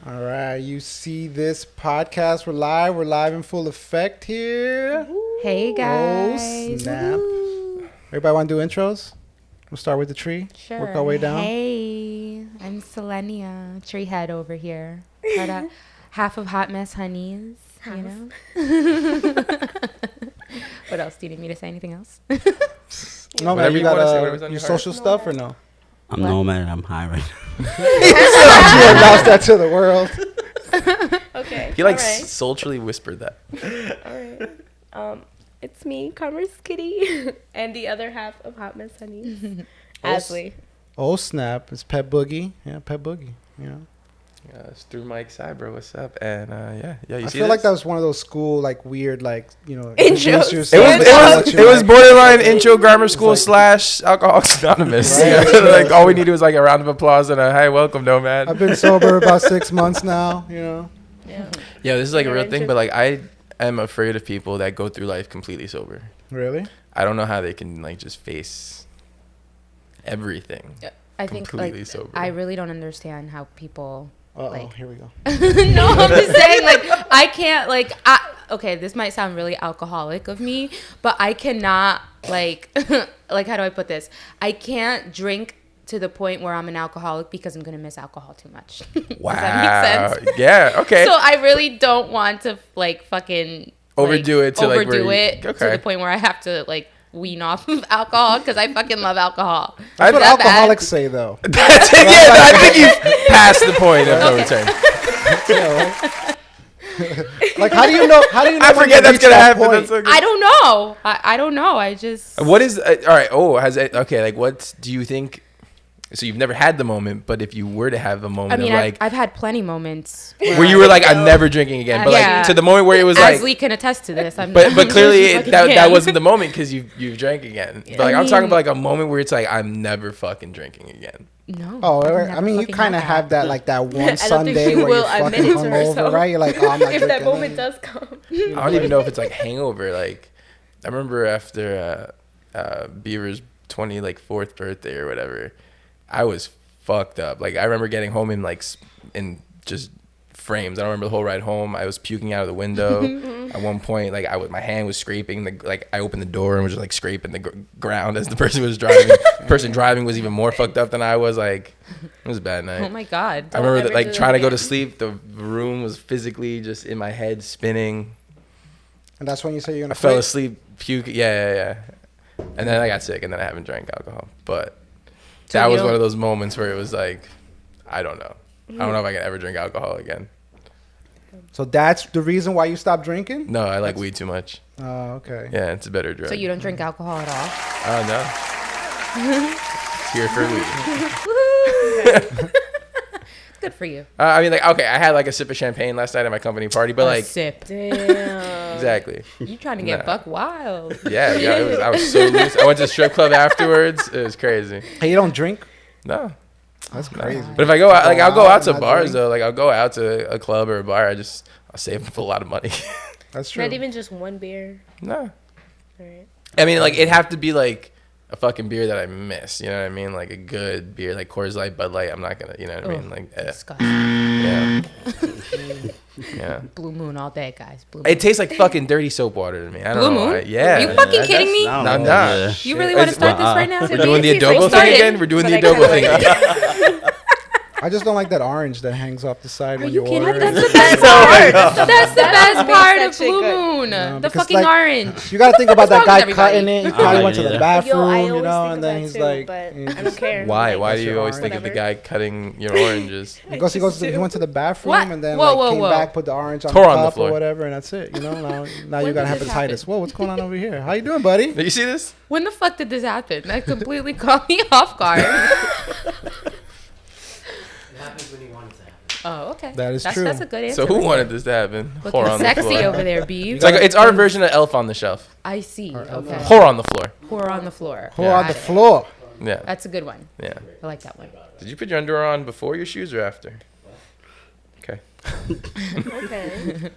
All right, you see this podcast. We're live. We're live in full effect here. Hey Oh, guys. snap. Everybody want to do intros? We'll start with the tree. Sure. Work our way down. Hey, I'm Selenia, Treehead over here. Part of half of Hot Mess Honeys, you know? What else? Do you need me to say anything else? No, man, Whatever you you wanna got say, whatever's on your your heart. social stuff or no? I'm What? Nomad. I'm high right now. You announced that to the world. Okay. He like all right. sultrily whispered that. All right. It's me, Commerce Kitty, and the other half of Hot Mess Honey, Asley. Oh, snap. It's Pet Boogie. Yeah, Pet Boogie. You know? Yeah, it's through Mike Cyber. What's up? And yeah. You I see feel like this? that was one of those school, like, weird, like, you know, Intros. introduce It yourself, was, tell it what was, you it was like. borderline intro grammar school like- / Alcoholics Anonymous. Right. Yeah, like all we needed was like a round of applause and a hi, welcome, Nomad. I've been sober about 6 months now, you know? Yeah. Yeah, this is like a real Intervention. thing, but like I am afraid of people that go through life completely sober. Really? I don't know how they can like just face everything. I think Completely like sober. I really don't understand how people Uh-oh, Like- here we go. no, I'm just saying, like, I can't, like, okay, this might sound really alcoholic of me, but I cannot, like, like, how do I put this? I can't drink to the point where I'm an alcoholic because I'm going to miss alcohol too much. Wow. Does that make sense? Yeah. Okay. So I really don't want to, like, fucking Overdo it to, like, where overdo you- it to okay. the point where I have to, like, wean off of alcohol because I fucking love alcohol. That's what Is that bad? alcoholics say, though. That's it. Yeah, no, I think you've passed the point of no return. Like, how do you know? How do you know? I when forget you that's reach gonna that happen. point? That's so good. I don't know. I don't know. I just. What is all right? Oh, has it? Okay, like what do you think? So you've never had the moment, but if you were to have a moment I mean, of like I've had plenty moments where you were like, I'm never drinking again, but Yeah. like to the moment where it was like, Asley can attest to this. I'm but I'm clearly sure she that fucking that can. wasn't the moment because you drank again. But like I I'm talking mean- about like a moment where it's like I'm never fucking drinking again. No. Oh, I've I never mean, you fucking kind of had have that, like that one don't think Sunday she where you're will admit fucking it to hungover, herself. right? You're like, oh, I'm not If drinking. that moment does come. I don't even know if it's like hangover. Like I remember after Beaver's 24th birthday or whatever, I was fucked up. Like I remember getting home in in just frames. I don't remember the whole ride home. I was puking out of the window. At one point, like my hand was scraping I opened the door and was just like scraping the ground as the person was driving. The person driving was even more fucked up than I was. Like it was a bad night. Oh my god. I remember that, ever like do it trying to go to again. sleep, the room was physically just in my head spinning. And that's when you say you're gonna I fell quit? asleep, puke. Yeah. And then I got sick, and then I haven't drank alcohol. But that you was don't- one of those moments where it was like, I don't know. I don't know if I can ever drink alcohol again. So that's the reason why you stopped drinking? No, I like weed too much. Oh, okay. Yeah, it's a better drug. So you don't drink alcohol at all? Oh, no. It's here for weed. Good for you. I mean, like, okay, I had like a sip of champagne last night at my company party, but like, sip. Damn. exactly. You trying to get Nah. buck wild? Yeah, I was so loose. I went to the strip club afterwards. It was crazy. Hey, you don't drink? No. That's crazy. But if I go out, like I'll go out to Not bars drink? though. Like I'll go out to a club or a bar. I'll save up a lot of money. That's true. Not even just one beer. No, All right. I mean like it'd have to be like a fucking beer that I miss. You know what I mean? Like a good beer, like Coors Light, Bud Light. I'm not gonna. You know what I mean? Ugh. Like Disgusting. yeah, yeah. Blue Moon all day, guys. Blue Moon. It tastes like fucking dirty soap water to me. I don't Blue know. Moon? Why. Yeah. Are you fucking kidding me? I don't I'm know. not. Yeah. You really want to start this right now? We're Sydney? doing the It's like adobo started. thing again. We're doing But the I kinda adobo thing like again. I just don't like that orange that hangs off the side when you you kidding? order. That's it. the best part. That's the best makes part that of shit Blue good. Moon. No, The because, fucking like, orange. You gotta think about that What's guy wrong with everybody? cutting it. He I probably don't went to like the it. bathroom, Yo, I you always know, think and of then that he's too, like, but he I don't care. Why? Why do What's you your always orange? think of the Whatever. guy cutting your oranges? He goes, he went to the bathroom What? and then Whoa, like whoa, came whoa. back, put the orange on Tore the on the cup floor. or whatever, and that's it. You know, now you When got did this hepatitis. happen? Whoa, what's going on over here? How you doing, buddy? Did you see this? When the fuck did this happen? That completely caught me off guard. It happens when you want it to happen. Oh, okay. That is that's, true. That's a good answer. So who right wanted there. this to happen? Looking Whore on the sexy floor. over there, Beebs. It's like it's our version of Elf on the Shelf. I see. Okay. Whore on the floor. Whore on the floor. Who on Got the it. floor? Yeah, That's a good one. yeah. I like that one. Did you put your underwear on before your shoes or after? Okay. Okay.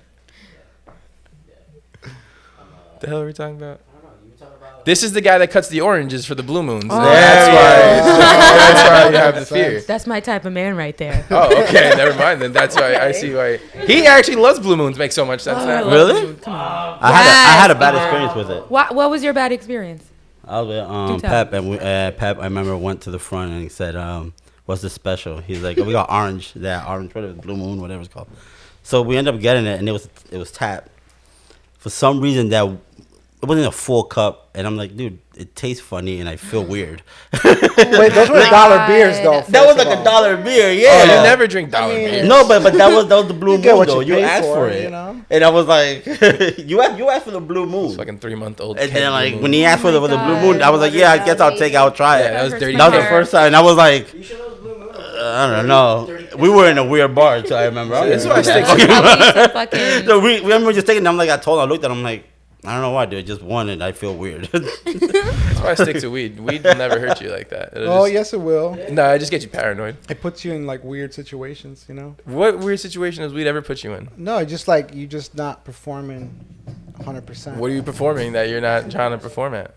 The hell are we talking about? I don't know. You talk about This is the guy that cuts the oranges for the blue moons. Oh. That's why you have the fear. That's my type of man right there. Oh, okay. Never mind. Then that's why I see why he actually loves blue moons. Makes so much sense now. Really? Come on. I had a bad experience with it. What was your bad experience? I was with Do tell. Pep, and Pep, I remember, went to the front and he said, what's the special? He's like, oh, we got orange, whatever, blue moon, whatever it's called. So we ended up getting it, and it was tap. For some reason, that it wasn't a full cup, and I'm like, dude, it tastes funny, and I feel weird. Wait, those were $1 beers though. That was first like of all. $1 beer, Oh, yeah. you never drink dollar I mean, beers. No, but that was the blue You moon get what though. you You pay asked for, for it, you know? and I was like, you asked for the blue moon. It's fucking 3-month-old. And kid then like blue when moon. he asked for the blue moon, I was like, yeah, I guess I'll try Yeah, it. that was dirty. That was the first time, and I was like, You sure those blue moon? I don't know. We were in a weird bar, so I remember. This is why I stick At least some fucking. So we remember just taking. I'm like, I told him, I looked at him, I'm like, I don't know why, dude. I just won it. I feel weird. That's why I stick to weed. Weed will never hurt you like that. It'll Oh just, yes, it will. No, it just gets you paranoid. It puts you in like weird situations, you know. What weird situation has weed ever put you in? No, it's just like you just not performing 100%. What are you performing that you're not trying to perform at?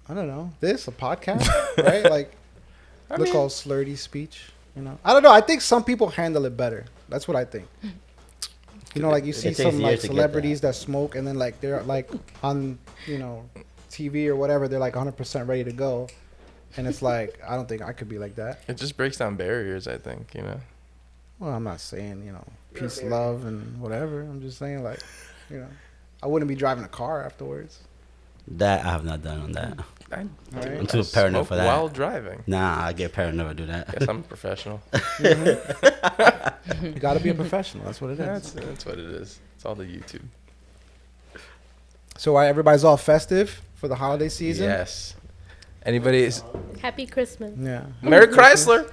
I don't know. This a podcast, right? Like, I look mean- all slurdy speech. You know. I don't know. I think some people handle it better. That's what I think. You know, like you see takes some like years to get celebrities that smoke, and then like they're like on, you know, TV or whatever. They're like 100% ready to go, and it's like I don't think I could be like that. It just breaks down barriers, I think, you know. Well, I'm not saying, you know, peace, love, and whatever. I'm just saying, like, you know, I wouldn't be driving a car afterwards. That I have not done on that. I, Right. I'm too I paranoid smoke for that. while driving. Nah, I get paranoid if I do that. Guess I'm a professional. You got to be a professional. That's what it is. That's what it is. It's all the YouTube. So everybody's all festive for the holiday season. Yes. Anybody? Happy Christmas. Yeah. Merry Chrysler.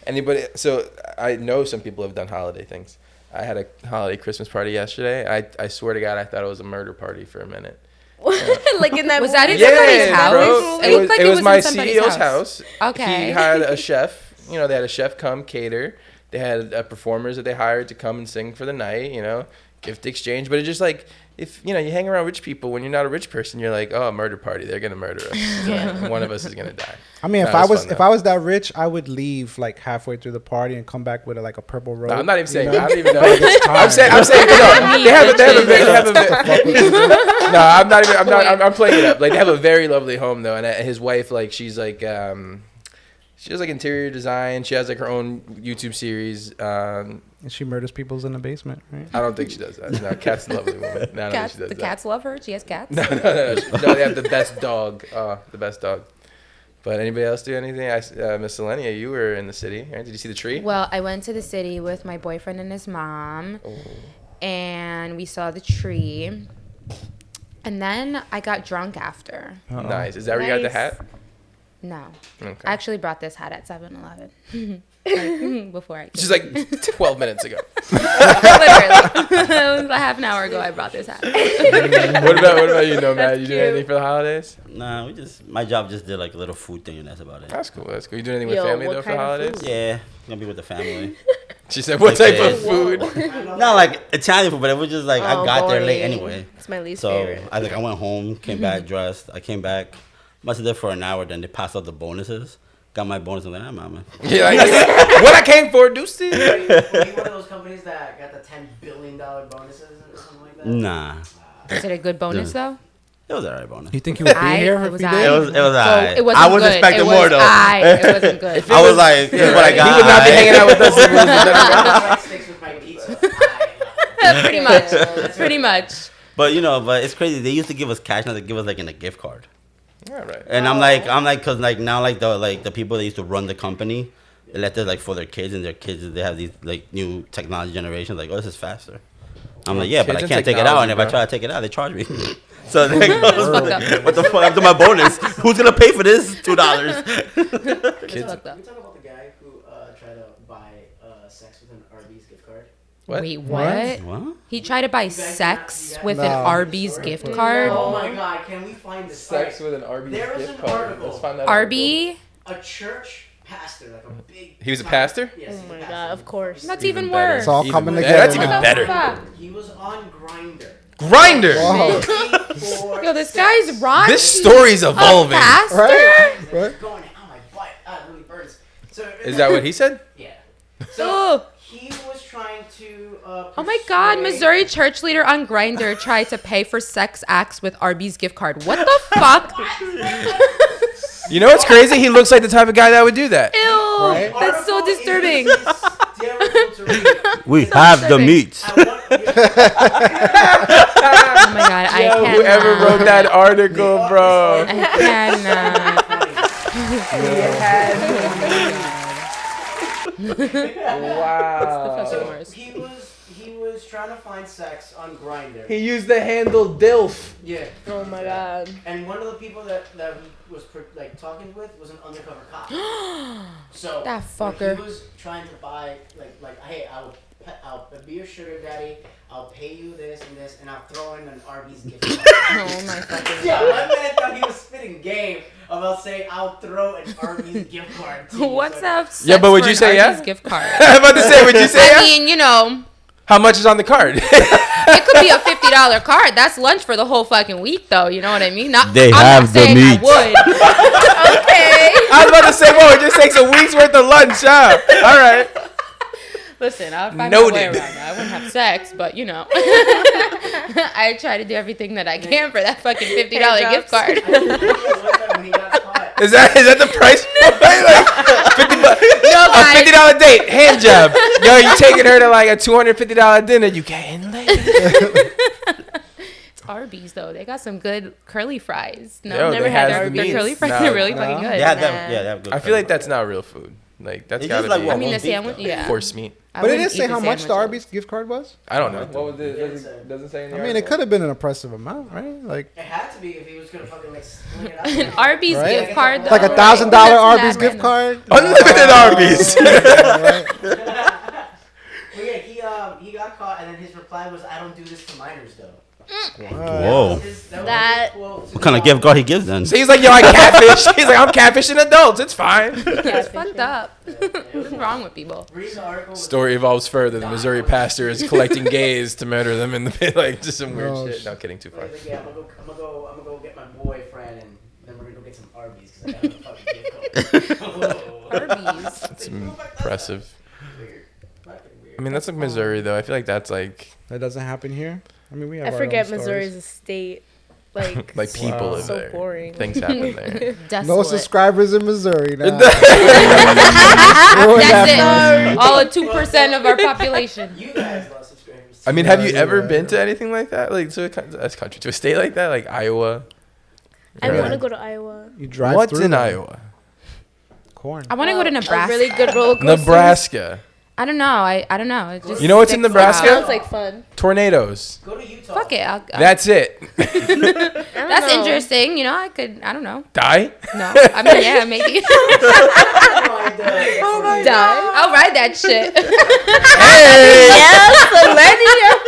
Anybody? So I know some people have done holiday things. I had a holiday Christmas party yesterday. I swear to God, I thought it was a murder party for a minute. Like in that Was that in movie? somebody's house? bro. It looked like it was my in somebody's CEO's house. Okay. He hired a chef. You know, they had a chef come cater. They had performers that they hired to come and sing for the night. You know, gift exchange. But it's just like, if you know, you hang around rich people, when you're not a rich person, you're like, oh, a murder party. They're gonna murder us. Yeah. One of us is gonna die. I mean, if Nah, I it's was fun, if though. I was that rich, I would leave like halfway through the party and come back with like a purple robe. No, I'm not even saying. you know? I don't even know. It's I'm saying. time. No. They have a. No, I'm not even. I'm playing it up. Like they have a very lovely home though, and his wife, like she's like, she does like interior design. She has like her own YouTube series. And she murders people in the basement, right? I don't think she does that. No, Kat's a lovely woman. No, I don't think Cats, she does the that. cats love her. She has cats. No, they have the best dog. The best dog. But anybody else do anything? Miss Selenia, you were in the city, right? Did you see the tree? Well, I went to the city with my boyfriend and his mom, Oh. and we saw the tree. And then I got drunk after. Nice. Is that where you got the Nice. hat? No. Okay. I actually brought this hat at 7-Eleven. Before I Just like 12 minutes ago. literally. It was a half an hour ago I brought this hat. What about you, Nomad? That's You do cute. anything for the holidays? Nah, my job just did like a little food thing, and that's about it. That's cool. That's cool. You do anything with Yo, family what though for the kind of holidays? food? Yeah, gonna be with the family. She said, "What type of Okay. food?" Not like Italian food, but it was just like I Oh, got there late boring. anyway. It's my least So favorite. I went home, came back dressed. I came back, must have there for an hour. Then they passed out the bonuses. Got my bonus. I'm like, ah, mama. Yeah, like, what I came for, Deucey. Were you one of those companies that got the $10 billion bonuses or something like that? Nah, Is it a good bonus though? it was alright bonus. You think you would be I- here it if was you I. did? It was alright. it wasn't I was good. expecting It more was though. It wasn't good. I was like, this is what I got. He would not be hanging out with us. If it was Breadsticks with my pizza. Pretty much. Pretty much. But but it's crazy. They used to give us cash, now they give us like in a gift card. All right. And I'm like, cause like now like the people that used to run the company, they let this like for their kids, and their kids they have these like new technology generations. Like, oh, this is faster. I'm like, yeah, but I Kids and can't take it out, and if I technology, try to take it out, they charge me. So they fucked up. what the fuck? After my bonus, who's gonna pay for this? $2. Kids. Fucked up. Can we talk about the guy who tried to buy sex with an Arby's gift card? What? Wait, what? What? He tried to buy You guys sex not- with No. an Arby's gift card. Oh my god, can we find this? Sex with an Arby's There was gift an card. article. Let's find that. Arby? A church pastor, like a big. He was a pastor? Yes, Oh he's a my pastor. god, of course. That's Even even better. worse. It's all Even coming better. together That's now. even What the better. fuck? He was on Grindr. Grinder. Wow. Yo, this guy's rocking. This story's evolving. Faster. Right? Right? Going on my butt. Ah, it really burns. So Is that what he said? Yeah. Ooh. He was trying to. Oh my God, persuade- Missouri church leader on Grindr tried to pay for sex acts with Arby's gift card. What the fuck? You know what's crazy? He looks like the type of guy that would do that. Ew, Right? that's so Article disturbing. is terrible to read. We have the meat. I want- Oh my God, I Yo, cannot. whoever wrote that article, bro. I cannot. Wow. Fucking He was trying to find sex on Grindr. He used the handle DILF. Yeah. Oh my god. And one of the people that he was like talking with was an undercover cop. So That when fucker. he was trying to buy like hey, I'll be your sugar daddy. I'll pay you this and this, and I'll throw in an Arby's gift card. Oh my fucking Yeah, God. one minute thought he was spitting game about saying I'll throw an Arby's gift card. To you. What's So- up? Yeah, but would for you an say Arby's yeah? gift card. I'm about to say, would you say I yeah? mean, you know, How much is on the card? it could be a $50 card. That's lunch for the whole fucking week, though. You know what I mean? Not, They I'm have not the saying meat. I would. Okay. I was about to say, whoa, it just takes a week's worth of lunch, huh? All right. Listen, I'll find my way Noted. around that. I wouldn't have sex, but you know, I try to do everything that I can for that fucking $50 gift card. I think it was that when he got caught. Is that the price point? Like $50? No, A guys. $50 date, hand job. Yo, you taking her to like a $250 dinner? You getting laid? It's Arby's though. They got some good curly fries. No, Yo, I've never they had has the Arby's. Their meats. curly fries No. are really No. fucking good. They have them. Yeah, they have good. I feel like that's not real food. Like that's It's gotta just like be what? I mean, the Roast beef, sandwich, though. yeah. horse meat. I But it wouldn't didn't say eat how much the sandwiches. Arby's gift card was. I don't know. What was it? Doesn't- Doesn't say in the I mean, it could have been an impressive amount, right? Like It had to be if he was gonna fucking like sling it out. An Arby's Right? gift card, though. like $1,000 That's not Arby's gift random. card. Unlimited Arby's. Right? Well, yeah, he got caught, and then his reply was, "I don't do this to minors, though." Whoa. That- What kind of gift card he gives then? So he's like, yo, I catfish. He's like, I'm catfishing adults. It's fine. It's fucked up. What's wrong with people? Read the article. Story evolves further. The Missouri pastor is collecting gays to murder them in the pit. Like, just some weird Oh, shit. No, kidding. Too far. He's like, yeah, I'm gonna go get my boyfriend, and then we're gonna go get some Arby's because I got a fucking gift card. Arby's. It's impressive. Weird. Fucking weird. I mean, that's like Missouri, though. I feel like that's like That doesn't happen here. I mean, we have. I our forget own stories. Missouri's a state. Like people Wow. live so there. boring. Things happen there. Desolate. No subscribers in Missouri now. That's that it. All of 2% of our population. You guys lost subscribers. I mean, have you Yeah, ever yeah. been to anything like that? Like to a country, to a state like that, like Iowa? I Right. want to go to Iowa. You drive What's through in there. Iowa? Corn. I want to go to A Nebraska. really good roller coaster. Nebraska. I don't know. I don't know. It just You know what's in sticks Nebraska? out. Sounds like fun. Tornadoes. Go to Utah. Fuck it. That's it. That's interesting. You know, I don't know. Die? No. I mean, yeah, maybe. Oh my I'll ride that shit. Hey!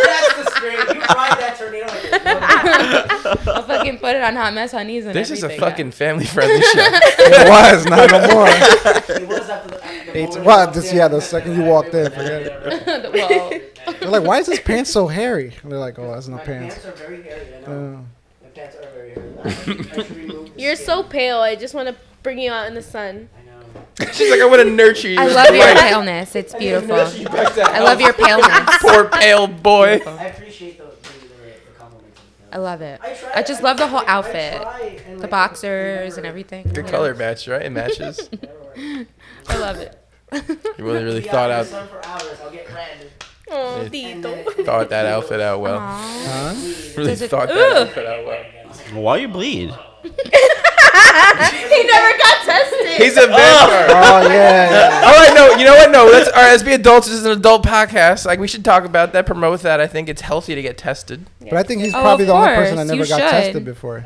That's the straight. You ride that tornado like I'll fucking put it on Hot Mess Honeys and This is a everything. fucking family-friendly show. It was not no more. it was after the It's moment what? you walked Just in, yeah, the like, second you walked in, forget it. Well, They're like, why is his pants so hairy? And they're like, oh, that's not My pants. pants are very hairy. I know. Uh, My pants are very hairy. I should remove the You're skin. so pale. I just want to bring you out in the sun. I know. She's like, I want to nurture you. I love your Like, paleness. It's beautiful. I love your paleness. Poor pale boy. I appreciate the compliments. I love it. try- I just love the whole I outfit. try and, The like, boxers and never- everything. Good color match, right? It matches. I love it. You really Be thought out in out the sun for hours. I'll get red. Oh, It- And Tito. then thought that outfit out well. Aw. huh? Really Does it- thought that Ugh. outfit out well. Why you bleed? He never got tested. He's a vampire. Oh yeah, yeah. All right, no, you know what? No, let's. All right, let's be adults. This is an adult podcast. Like, we should talk about that, promote that. I think it's healthy to get tested. But I think he's Oh, probably of the only person that course, never you got should. tested before.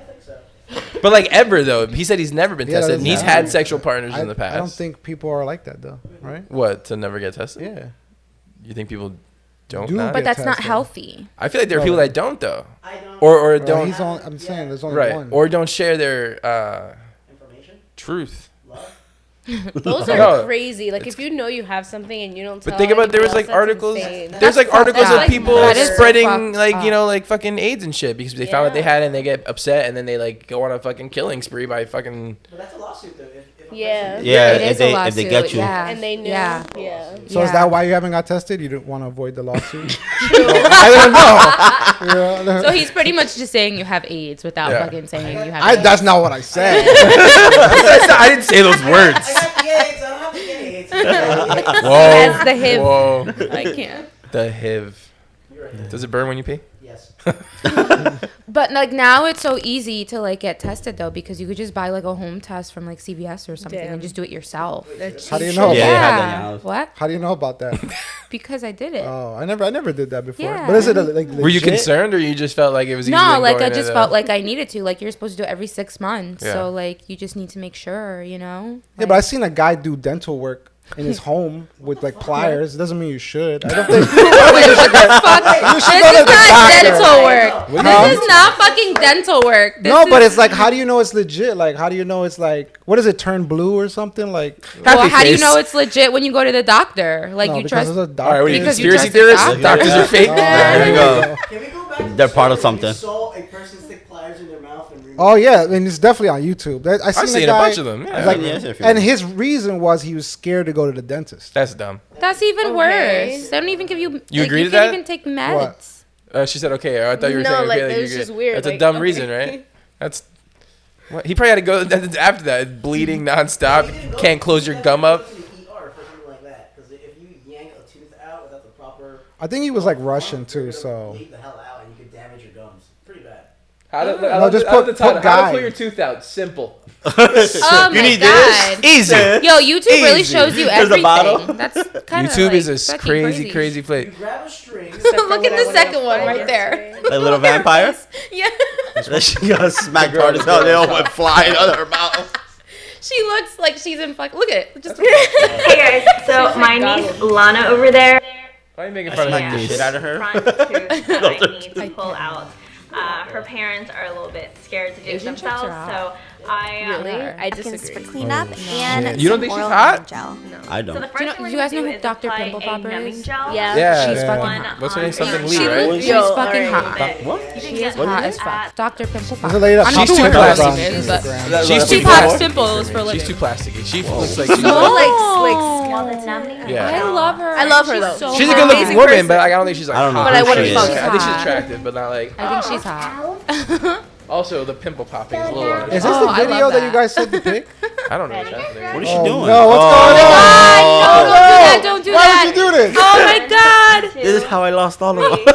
But like ever though, he said he's never been Yeah, tested, and he's that's- had sexual partners in the past. I don't think people are like that though, right? What, to never get tested? Yeah. You think people don't? Do not? But get that's not tested. healthy. I feel like there are people that don't though, I don't. or Well, don't. he's I'm saying there's only Right, one. or don't share their Information. truth. Love. Those are No. crazy. Like if you know you have something and you don't tell But think about there was anybody like else, that's articles. insane. There's like That's articles fucked of up. people That is so spreading fucked like up. like fucking AIDS and shit because they found what they Yeah. had and they get upset and then they like go on a fucking killing spree by fucking. But that's a lawsuit though. If a Yeah. person- Yeah, It if is they a if they lawsuit, get you. yeah. And they knew. Yeah. Yeah. So is Yeah. that why you haven't got tested? You didn't want to avoid the lawsuit? I don't know. Yeah. So he's pretty much just saying you have AIDS without Yeah. fucking saying you have AIDS. That's not what I said. I didn't say those words. I got the AIDS. I don't have the AIDS. Whoa. That's the HIV. Whoa. I can't. The HIV. You're right. Does it burn when you pee? Yes. But like now it's so easy to like get tested though because you could just buy like a home test from like CVS or something Damn. and just do it yourself. How do you know? Yeah, about they that? have that in your house. What? How do you know about that? Because I did it. Oh, I never did that before. Yeah. But is it like legit? Were you concerned or you just felt like it was easy? No, than like going I to just the- felt like I needed to. Like you're supposed to do it every 6 months. Yeah. So like you just need to make sure, you know? Yeah, but I seen a guy do dental work in his home with like pliers. Doesn't mean you should. I don't think. Wait, what the fuck? This should is go to the not doctor. dental work. Huh? This is not fucking dental work. This No, but is- it's like, how do you know it's legit? Like, how do you know it's like, what does it turn blue or something? Like, well, Happy how do you face. know it's legit when you go to the doctor? Like no, you because trust. it's a doctor. All right, what are you, Because you conspiracy trust theorists? the doctor. Doctors are fake? Oh, There you go. Can we go back to They're the part of story where something. you saw a person stick pliers in their mouth and remove Oh yeah, and it's definitely on YouTube. I I've seen a guy, bunch of them. Yeah. Like, Yeah, I've seen a few. and his reason was he was scared to go to the dentist. That's dumb. That's even Okay. worse. They don't even give you. You agree you to can't that? even take meds. She said, okay. I thought you were No, saying, like, okay, like, it was you're just good. weird, That's a like, dumb okay. reason, right? That's. What? He probably had to go after that, bleeding nonstop. Can't close your gum up. To the ER for something like that, because if you yank a tooth out without the proper, I think he was like Russian you're too, gonna so bleed the hell out and you could damage your gums. Pretty bad. How to, No, just put how to guide. pull your tooth out. Simple. Oh You my need god. Easy. Yo, YouTube really Easy. shows you There's a everything. bottle. That's kind of YouTube is a fucking crazy You place. grab a string. Look at the second one right there. Like a little vampire. Yeah. That she got smacked hard as hell. They all went flying out of her mouth. She looks like she's in fuck. Look at it. Just Hey guys, so my niece Lana over there Why are you making fun of Smacked my the niece? shit out of her. front tooth that I need to pull out. Her parents are a little bit scared to do it Asian chicks themselves, are so I Really? Are. I Seconds disagree. for cleanup and You don't some think she's oral hot? gel. I So the don't. first Do you know- thing we're do you guys gonna know do who is Dr. apply Pimple a Popper numbing is? gel. Yeah. Yeah, She's yeah. fucking One hot. What's her name? on Something each Lee, She right? looks, she's Yo, fucking alright. hot. What? She is What hot is as it? fuck. Dr. Pimple there's a Popper. lady that I'm She's not too sure what her plastic. name is, but She's she too pops plastic. pimples for a living. She's too plasticky. She looks like No, she's While the numbing Yeah. I love her. I love her, She's though. so She's a hot. good looking Amazing woman, person. but like, I don't think she's like I don't know hot. who I wouldn't she fuck is. her. I think she's Hot. attractive, but not like. I think she's hot. Also, the pimple popping is a little. Is this Oh, the I video love that that. you guys said to pick? I don't know what's happening. What is she Oh, doing? no, what's going on? No, don't do Why that. would you do this? Oh my god. This is how I lost all of them.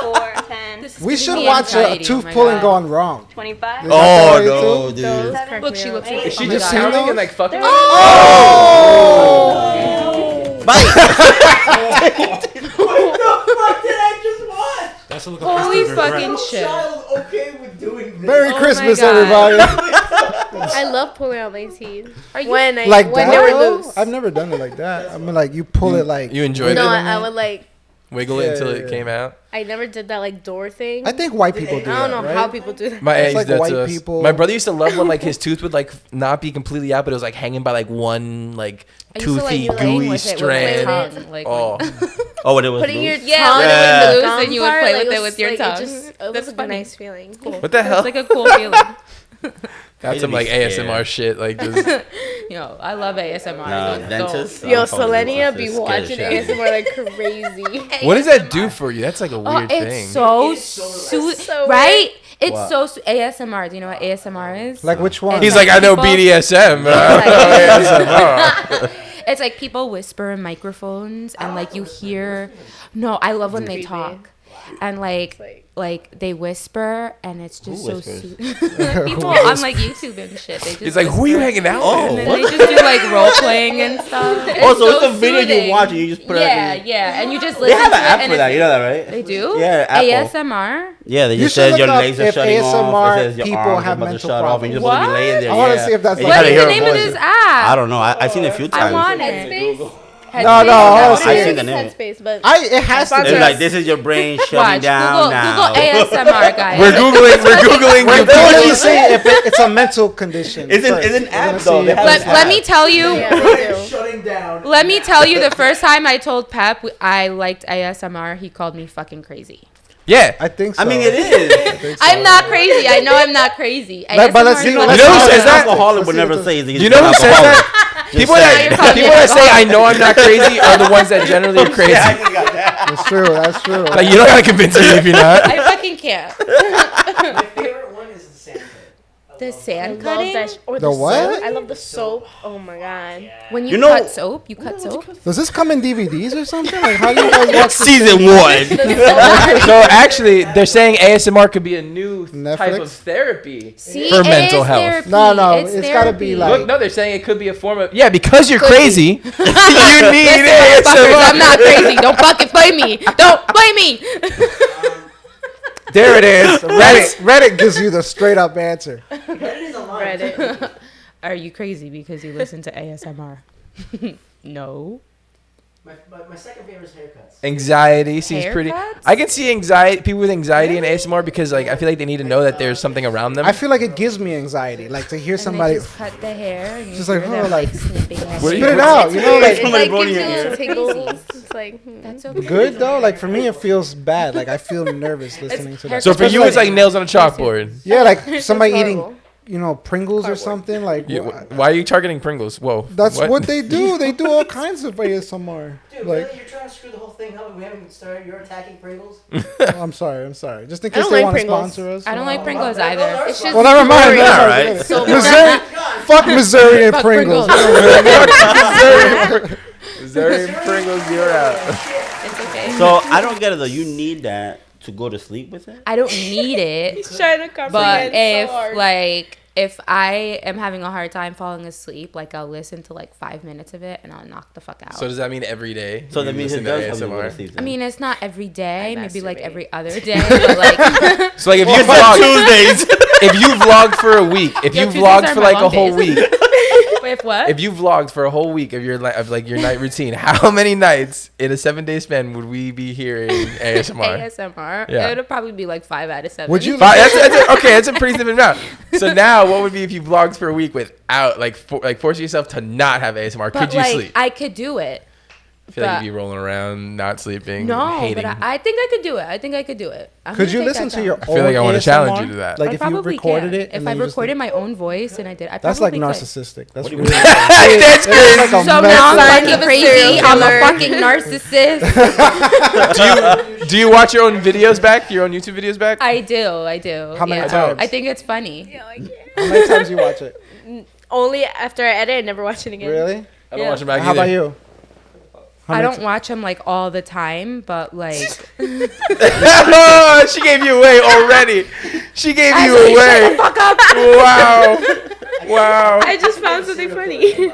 4, 10, This is We giving should me watch a anxiety. tooth Oh my pulling God. gone wrong. 25. Is Oh that the way no, too? dude. Crack Look, me she up. looks. Is she oh my just God. counting and like fucking? Bite. What the fuck did I just watch? That's a look Holy of fucking No shit. child okay with doing this. Merry Oh my Christmas, God. everybody. I love pulling out my teeth. Are you When Like when that? they were though? loose. I've never done it like that. I mean, like you pull it like. You enjoyed No, it? I would like. Wiggle it until Yeah. it came out. I never did that like door thing. I think white people do I don't that, know right? how people do that. My It's ex like did white to us. people- My brother used to love when like his tooth would like not be completely out, but it was like hanging by like one like I used to, like, toothy playing gooey with it with strand. my tongue, like, Oh, Oh, and it was Putting your loose? Yeah, tongue when it in was the loose gum and you would part, play like, with it it was, with your like, tongue. It just, it That's was a funny. nice feeling. what the hell? It's like a cool feeling. That's You'd some be like scared. ASMR shit. Like just, Yo, I love ASMR. Nah, Don't- dentist. Yo, I'm fucking Selenia dentist. be It's scary watching shit. ASMR like crazy. what does that do for you? That's like a Oh, weird it's thing. so It's so soothing, weird. right? It's What? so ASMR. Do you know what ASMR is? Like which one? He's It's like, I know people- BDSM. but I don't know ASMR. It's like people whisper in microphones and like you hear. No, I love when they Creepy. talk, and like they whisper and it's just so whispers? soothing. People on like YouTube and shit. They just He's like, who are you whisper. hanging out Oh, with? And then what? they just do like role playing and stuff. Also, so it's a video soothing. you watch and you just put it. Yeah, At yeah, and you just They listen have to an it app and for that. it's- You know that, right? They do. Yeah, Apple. ASMR. Yeah, they You just should says look your up legs are if shutting off. ASMR It says your people arms have are about to mental shut off, and you're supposed to be What? laying there. I wanna yeah. see if that's And you like- What kinda is hear the her name of voice. this app? I don't know. I seen it a few times. I want Headspace? it. No, no, Headspace? honestly. I seen the name. Headspace, but It has to Sponsor be. It's like this is your brain shutting Watch. down now. Google ASMR, guys. We're googling We're you. literally saying if it's a mental condition. It's an first. app, We're gonna though. see They if have it's- Let me tell you. yeah, they do. Shutting down. Let me tell you, the first time I told Pep I liked ASMR, he called me fucking crazy. Yeah. I think so. I mean, it is. I'm not crazy. I know I'm not crazy. But let's ASMR see. is You what know who I'm says talking that? about. Alcoholic would Let's see never what say he's You know who says alcoholic. that? Just People saying. Now you're that calling me people that say I alcoholic. know I'm not crazy are the ones that generally are crazy. That's true. That's true. Like you don't gotta convince me if you're not. I fucking can't. My favorite one is the sand pit. The I sand love cutting? that. Or The what? Soap. I love the soap. Oh my god. When you, You know- cut soap, you cut soap? Does this come in DVDs or something? Like, how do you guys watch this? Season 1. So actually, they're saying ASMR could be a new type Netflix? of therapy See, for it mental is health. therapy. No, it's gotta be therapy. like- Look, no, they're saying it could be a form of because you're Could crazy. you need Listen, motherfuckers, I'm ASMR. not crazy. Don't fucking blame me. Don't blame me. There it is. Reddit gives you the straight up answer. Reddit is a lie. Reddit. Are you crazy because you listen to ASMR? No. My second favorite is haircuts. Anxiety seems pretty. Haircuts? I can see anxiety. People with anxiety in ASMR because like I feel like they need to know that there's something around them. I feel like it gives me anxiety, like to hear And somebody. they just cut the hair and you Just like, hear oh, them, like, snipping their What are Spit you- it out, you know, It like Somebody like blowing gives your you ear. little tingles. It's like That's okay. good though. Like for me, it feels bad. Like I feel nervous listening to that. so for you, Especially it's like nails on a chalkboard. yeah, like somebody horrible. eating, Pringles or something. Like Why are you targeting Pringles? Whoa. that's what they do. They do all kinds of ASMR. Dude, Like, really? You're trying to screw the whole thing up and we haven't started. You're attacking Pringles? I'm sorry. Just in I case don't they like want to Pringles. sponsor us. I don't like Pringles Pringles are either. It's It's just- Well, never mind. boring. Never All mind. right. so Missouri, fuck Missouri and Fuck Pringles. Missouri Pringles, you're out. It's okay. So I don't get it though. You need that to go to sleep with it? I don't need it. He's trying to comprehend But if so hard. if I am having a hard time falling asleep, like I'll listen to like 5 minutes of it and I'll knock the fuck out. So does that mean every day? So you that means listen it to does help you go to ASMR? sleep. I mean, it's not every day, I maybe like masturbate. every other day, but like So like if you It's vlog, Tuesdays. if you vlogged for a week, if Yo, you Tuesdays vlogged are for my like a long whole days. week, if what? if you vlogged for a whole week of your your night routine, how many nights in a 7-day span would we be hearing ASMR? ASMR, Yeah. it would probably be like 5 out of 7. Would you? That's a pretty significant amount. So now, what would be if you vlogged for a week without forcing yourself to not have ASMR? But Could you like, sleep? I could do it. I feel like but- you'd be rolling around, not sleeping, No, hating. but I think I could do it. I think I could do it. I'm Could gonna you take listen that to your challenge. own feel like I wanna ASMR? challenge you to that. Like I if you probably recorded can. it, and If then I you just- recorded my own voice and I did, I That's like probably could. narcissistic. That's What do really. you That's It's crazy. like a So mess now of- I'm Sign fucking of a crazy. serial I'm a killer. fucking narcissist. Do you watch your own videos back? Your own YouTube videos back? I do. How many yeah. times? I think it's funny. How many times you watch it? only after I edit, I never watch it again. Really? I don't Yeah. watch them back How either. about you? How I many don't watch them like all the time, but like Oh, she gave you away already. She gave you away. fuck up. Wow. Wow. I just found something funny.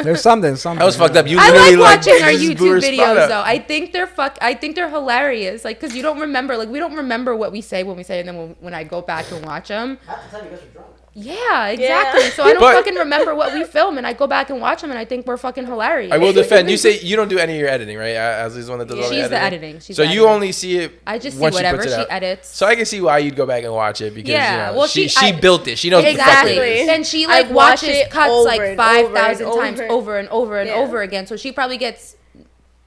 There's something. That was fucked up. You I literally like watching our just blew her YouTube spot videos up. though. I think they're hilarious. Like, cause you don't remember. Like, we don't remember what we say when we say, it, and then when I go back and watch them. Half the time you guys are drunk. Yeah, exactly. Yeah. So I don't But- fucking remember what we film, and I go back and watch them, and I think we're fucking hilarious. I will defend. You say you don't do any of your editing, right? Asley's the one that does all the She's editing. the editing. She's So the you editing. only see it I just see once whatever she puts it she out. edits. So I can see why you'd go back and watch it because Yeah, you know, well, she she- I- built it. She knows Exactly. what the fuck it is. And she I like watch watches it cuts over like and 5,000 over times and over and over and Yeah. over again. So she probably gets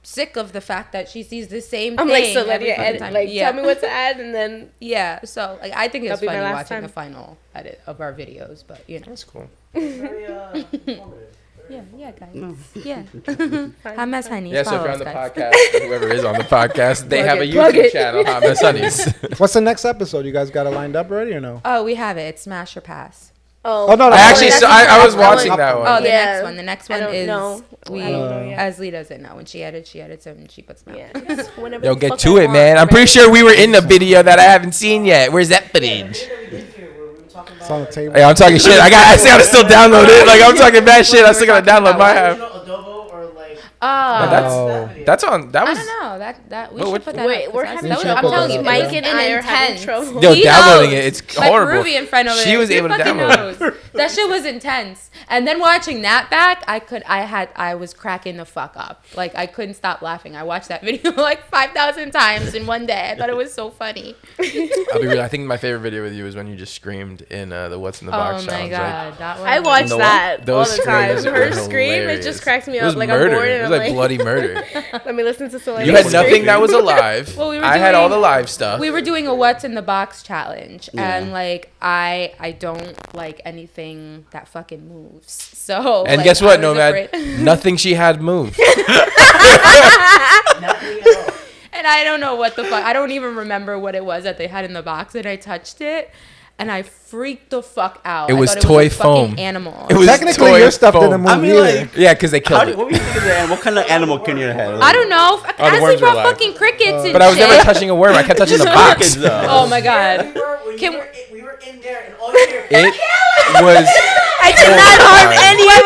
sick of the fact that she sees the same I'm thing. like, so let every you fucking edit. time. Like, yeah. tell me what to add, and then Yeah. So like, I think it's That'll be my funny last watching time. the final edit of our videos, but you know. That's cool. Very informative. Yeah, guys. Yeah. Hot Mess Honeys. Yeah, so if follow you're us, on the guys. podcast, whoever is on the podcast, they have a Plug YouTube it. channel, Hot Mess Honeys. What's the next episode? You guys got it lined up already or no? Oh, we have it. It's Smash or Pass. Oh, no, no. I actually, that's so I was that one. watching that one. Oh, the Yeah. next one. The next I one don't is know. we. I don't know yet. Ashley doesn't know. When she edits and she puts them out. yeah, just whenever Yo, the get fuck to I it, want, man. I'm pretty right? sure we were in the video that I haven't seen yet. Where's that footage? It's on the table. Hey, I'm talking shit. I gotta still download it. Like I'm talking bad shit. I still gotta download my app. Original Adobo or like. Oh, That's on. That I was. don't know. That we What- should put that. Wait, up, we're 'cause having that's- trouble I'm telling you, with Mike that. and I are having intense. trouble. Yo, He downloading knows. it. It's Like horrible. Ruby in front of She it. was He able to fucking download it. knows. That shit was intense. And then watching that back, I was cracking the fuck up. Like, I couldn't stop laughing. I watched that video like 5,000 times in one day. I thought it was so funny. I'll be real. I think my favorite video with you is when you just screamed in the What's in the Box Oh my challenge. God. That one I watch No, that all those the time. screams Her were scream, it hilarious. just cracks me It was up. Like murder. I'm bored It and was I'm like bloody murder. let me listen to someone. You had nothing that was alive. Well, we were I had all the doing- live stuff. We were doing a What's in the Box challenge, Yeah. and like I don't like anything that fucking moves. So and like, guess I what, was Nomad? afraid- Nothing she had moved. Nothing at all. And I don't know what the fuck. I don't even remember what it was that they had in the box, and I touched it, and I freaked the fuck out. It I was thought toy a fucking foam. Animal. It was Technically, toy your stuff foam. didn't move I mean, either. like, Yeah, because they killed it. what were you thinking of the animal? What kind of animal can you have? I don't know. the Ashley worms were brought alive. fucking crickets and But I was shit. never touching a worm. I kept touching the box. Oh my god. Can- We were in there and all you hear. It was. I did not harm any Wait.